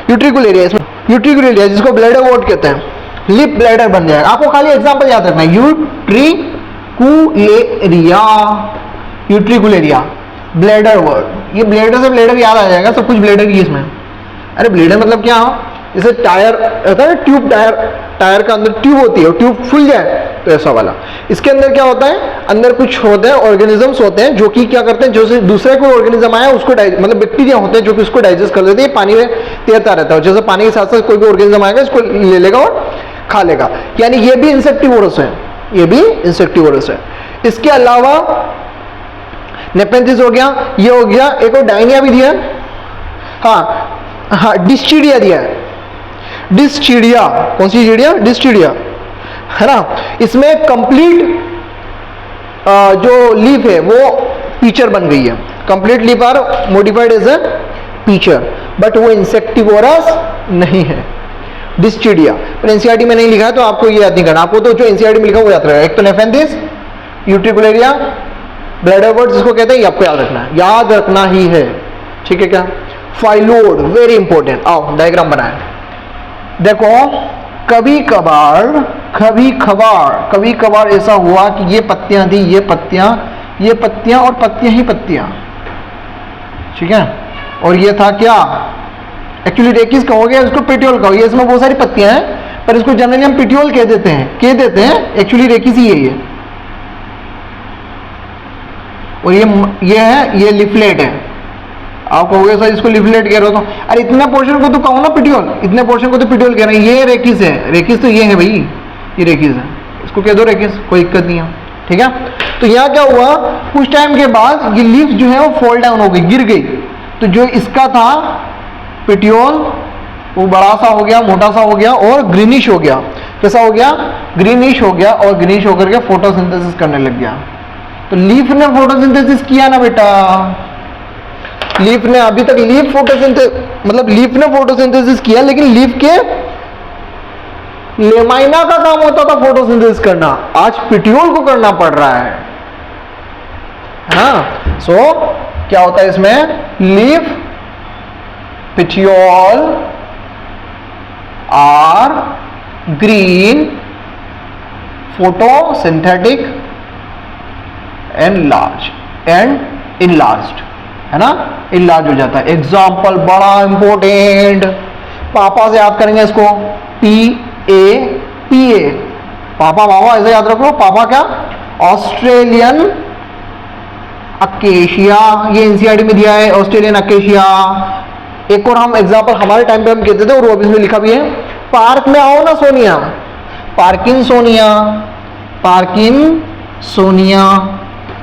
यूट्रिकुल एरिया, इसमें यूट्रिकुलेरिया जिसको ब्लैडर वॉर्ड कहते हैं, लिप ब्लैडर बन जाएगा। आपको खाली एग्जांपल याद रखना है, यूट्रिकुलेरिया, यूट्रिकुलेरिया, ब्लैडर वर्ड। ये ब्लैडर से ब्लैडर याद आ जाएगा, सब कुछ ब्लैडर की इसमें। अरे ब्लैडर मतलब क्या हो, जैसे टायर होता है ना, ट्यूब, टायर का अंदर ट्यूब होती है, ट्यूब फुल जाए तो ऐसा वाला। इसके अंदर क्या होता है, अंदर कुछ होते हैं ऑर्गेनिजम्स होते हैं जो कि क्या करते हैं, जो से दूसरा कोई ऑर्गेनिज्म आया उसको मतलब बैक्टीरिया होते हैं जो कि उसको डाइजेस्ट कर देते हैं, पानी में तैरता रहता है, जैसे पानी के साथ साथ कोई भी ऑर्गेनिज्म आएगा इसको ले लेगा और खा लेगा, यानी ये भी इंसेक्टिवोरस है, ये भी इंसेक्टिवोरस है। इसके अलावा नेपेंथिस हो गया, ये हो गया, एक और डायनिया भी दिया है, हाँ डिस्चिडिया दिया है, डिस्चिडिया, कौन सी चिड़िया, डिस्चिडिया है ना। इसमें कंप्लीट जो लीफ है वो पीचर बन गई है, complete leaf are modified as a pitcher, but वो इंसेक्टिवोरस नहीं है, डिस्चिडिया। पर एनसीईआरटी में नहीं लिखा है तो आपको ये याद नहीं करना, आपको तो जो एनसीईआरटी में लिखा वो याद रहेगा। एक तो नेफेंथिस, यूट्रिकुलेरिया, ब्लैडर वर्ड जिसको कहते हैं, ये आपको याद रखना है, याद रखना ही है, ठीक है क्या। फाइलोड वेरी इंपॉर्टेंट, आओ डायग्राम बनाए। देखो कभी कभार ऐसा हुआ कि ये पत्तियां थी, ये पत्तियां और पत्तियां ही पत्तियां, ठीक है। और ये था क्या, एक्चुअली रेकिस कहोगे, इसको पेटियोल कहोगे, इसमें बहुत सारी पत्तियां हैं पर इसको जनरली हम पेटियोल कह देते हैं, एक्चुअली रेकिस ही है ये। और ये है, ये लिफलेट है। आप कहोगे सर इसको लिफलेट कह रहे हो, तो अरे इतना पोर्शन को तो कहो ना पिटियोल, इतने पोर्शन को तो पिटियोल कह रहे हैं। ये रेकिस है, रेकिस तो ये है भाई, ये रेकिस है, इसको कह दो रेकिस, कोई दिक्कत नहीं है, ठीक है। तो यहाँ क्या हुआ, कुछ टाइम के बाद ये लीफ जो है वो फॉल डाउन हो गई, गिर गई, तो जो इसका था पिटियोल वो बड़ा सा हो गया, मोटा सा हो गया और ग्रीनिश हो गया। कैसा हो गया, ग्रीनिश हो गया, और ग्रीनिश होकर के फोटोसिंथेसिस करने लग गया। तो लीफ ने फोटोसिंथेसिस किया ना बेटा, लीफ ने अभी तक लीफ फोटोसिंथेसिस किया, लेकिन लीफ के लेमाइना का काम होता था फोटोसिंथेसिस करना, आज पिटियोल को करना पड़ रहा है। हाँ, सो क्या होता है इसमें, leaf petiole are green, photosynthetic and enlarged, है ना, इनलार्ज हो जाता है। एग्जाम्पल बड़ा इंपॉर्टेंट, पापा से याद करेंगे इसको, PAPA, पापा ऐसे याद रखो, पापा क्या, ऑस्ट्रेलियन अकेशिया, ये एनसीईआरटी में दिया है, ऑस्ट्रेलियन अकेशिया। एक और हम एग्जाम्पल हमारे टाइम पे हम कहते थे और वो इसमें लिखा भी है, पार्क में आओ ना सोनिया, पार्किंसोनिया,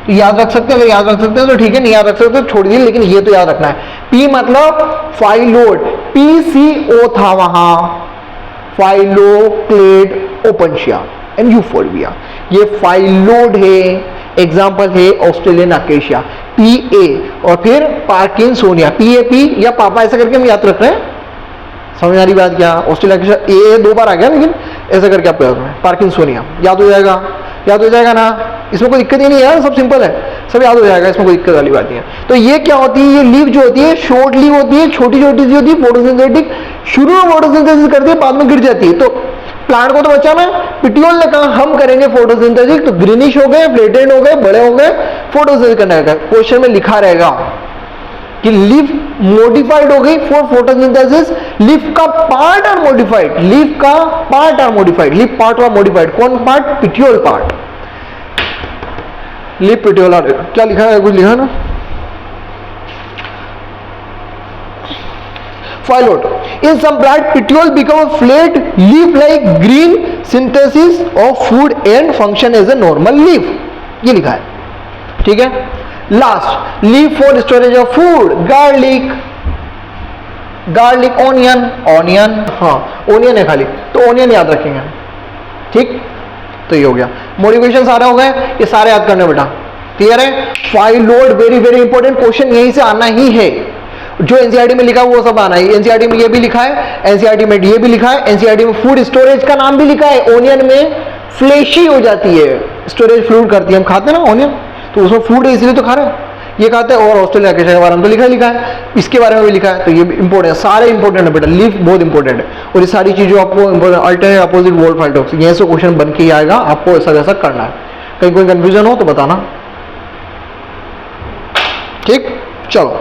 तो याद रख सकते हैं, अगर याद रख सकते हैं तो ठीक है, नहीं याद रख सकते तो छोड़ दीजिए, लेकिन ये तो याद रखना है। P मतलब फाइलोड, PCO था वहां, फाइलोक्लेड ओपनशिया एंड यूफोर्बिया, ये फाइलोड है, एग्जाम्पल है ऑस्ट्रेलियन अकेशिया, PA, और फिर पार्किंसोनिया, PAP या पापा ऐसा करके हम याद रख रहे हैं, समझ आ रही बात क्या, ऑस्ट्रेलिया अकेशिया A 2 बार आ गया, लेकिन ऐसा करके आपको याद रखना है, पार्किंसोनिया याद हो जाएगा ना, इसमें कोई दिक्कत ही नहीं है, सब सिंपल है, सब याद हो जाएगा, इसमें कोई दिक्कत वाली बात नहीं है। तो ये क्या होती है, ये लीफ जो होती है शॉर्ट लीफ होती है, छोटी छोटी सी होती है, फोटोसिंथेटिक, शुरू में फोटोसिंथेसिस करती है, बाद में गिर जाती है। तो प्लांट को तो बचाना है, पिटियोल ने कहा हम करेंगे फोटोसिंथेसिस, तो ग्रीनिश हो गए, फ्लेटेड हो गए, बड़े हो गए, फोटोसिंथेसिस करना है। क्वेश्चन में लिखा रहेगा कि लीफ मॉडिफाइड हो गई फॉर फोटोसिंथेसिस, लीफ का part are modified, leaf part are modified, कौन part, petiole part, leaf petiole. क्या लिखा है, कुछ लिखा ना, phyllode in some plant petiole become a flat leaf like green synthesis of food and function as a normal leaf, ये लिखा है, ठीक है। Last, leaf for storage of food, garlic, onion, हाँ ऑनियन है खाली, तो ऑनियन याद रखेंगे, ठीक। तो ये हो गया, मॉडिफिकेशन सारे हो गए, ये सारे याद करने बेटा, क्लियर है। Phyllode very very important, question यहीं से आना ही है, जो एनसीईआरटी में लिखा है वो सब आना है। एनसीईआरटी में ये भी लिखा है, एनसीईआरटी में ये भी लिखा है, एनसीईआरटी में फूड स्टोरेज का नाम भी लिखा है। ओनियन में फ्लेशी हो जाती है, स्टोरेज फ्लूइड करती है, हम खाते हैं ना ओनियन, तो उसमें फूड है इसलिए तो खा रहे हैं। ये कहते हैं और ऑस्ट्रेलिया के बारे में तो लिखा है, इसके बारे में भी लिखा है, तो ये इंपॉर्टेंट है, सारे इंपॉर्टेंट है बेटा, लीफ बहुत इंपॉर्टेंट है और ये सारी चीज़ों आपको इंपॉर्टेंट, अल्टरनेट अपोजिट वोल्ट फाइटोक्स, यहीं से क्वेश्चन बन के ही आएगा, आपको ऐसा वैसा करना है, कहीं कोई कंफ्यूजन हो तो बताना। ठीक, चलो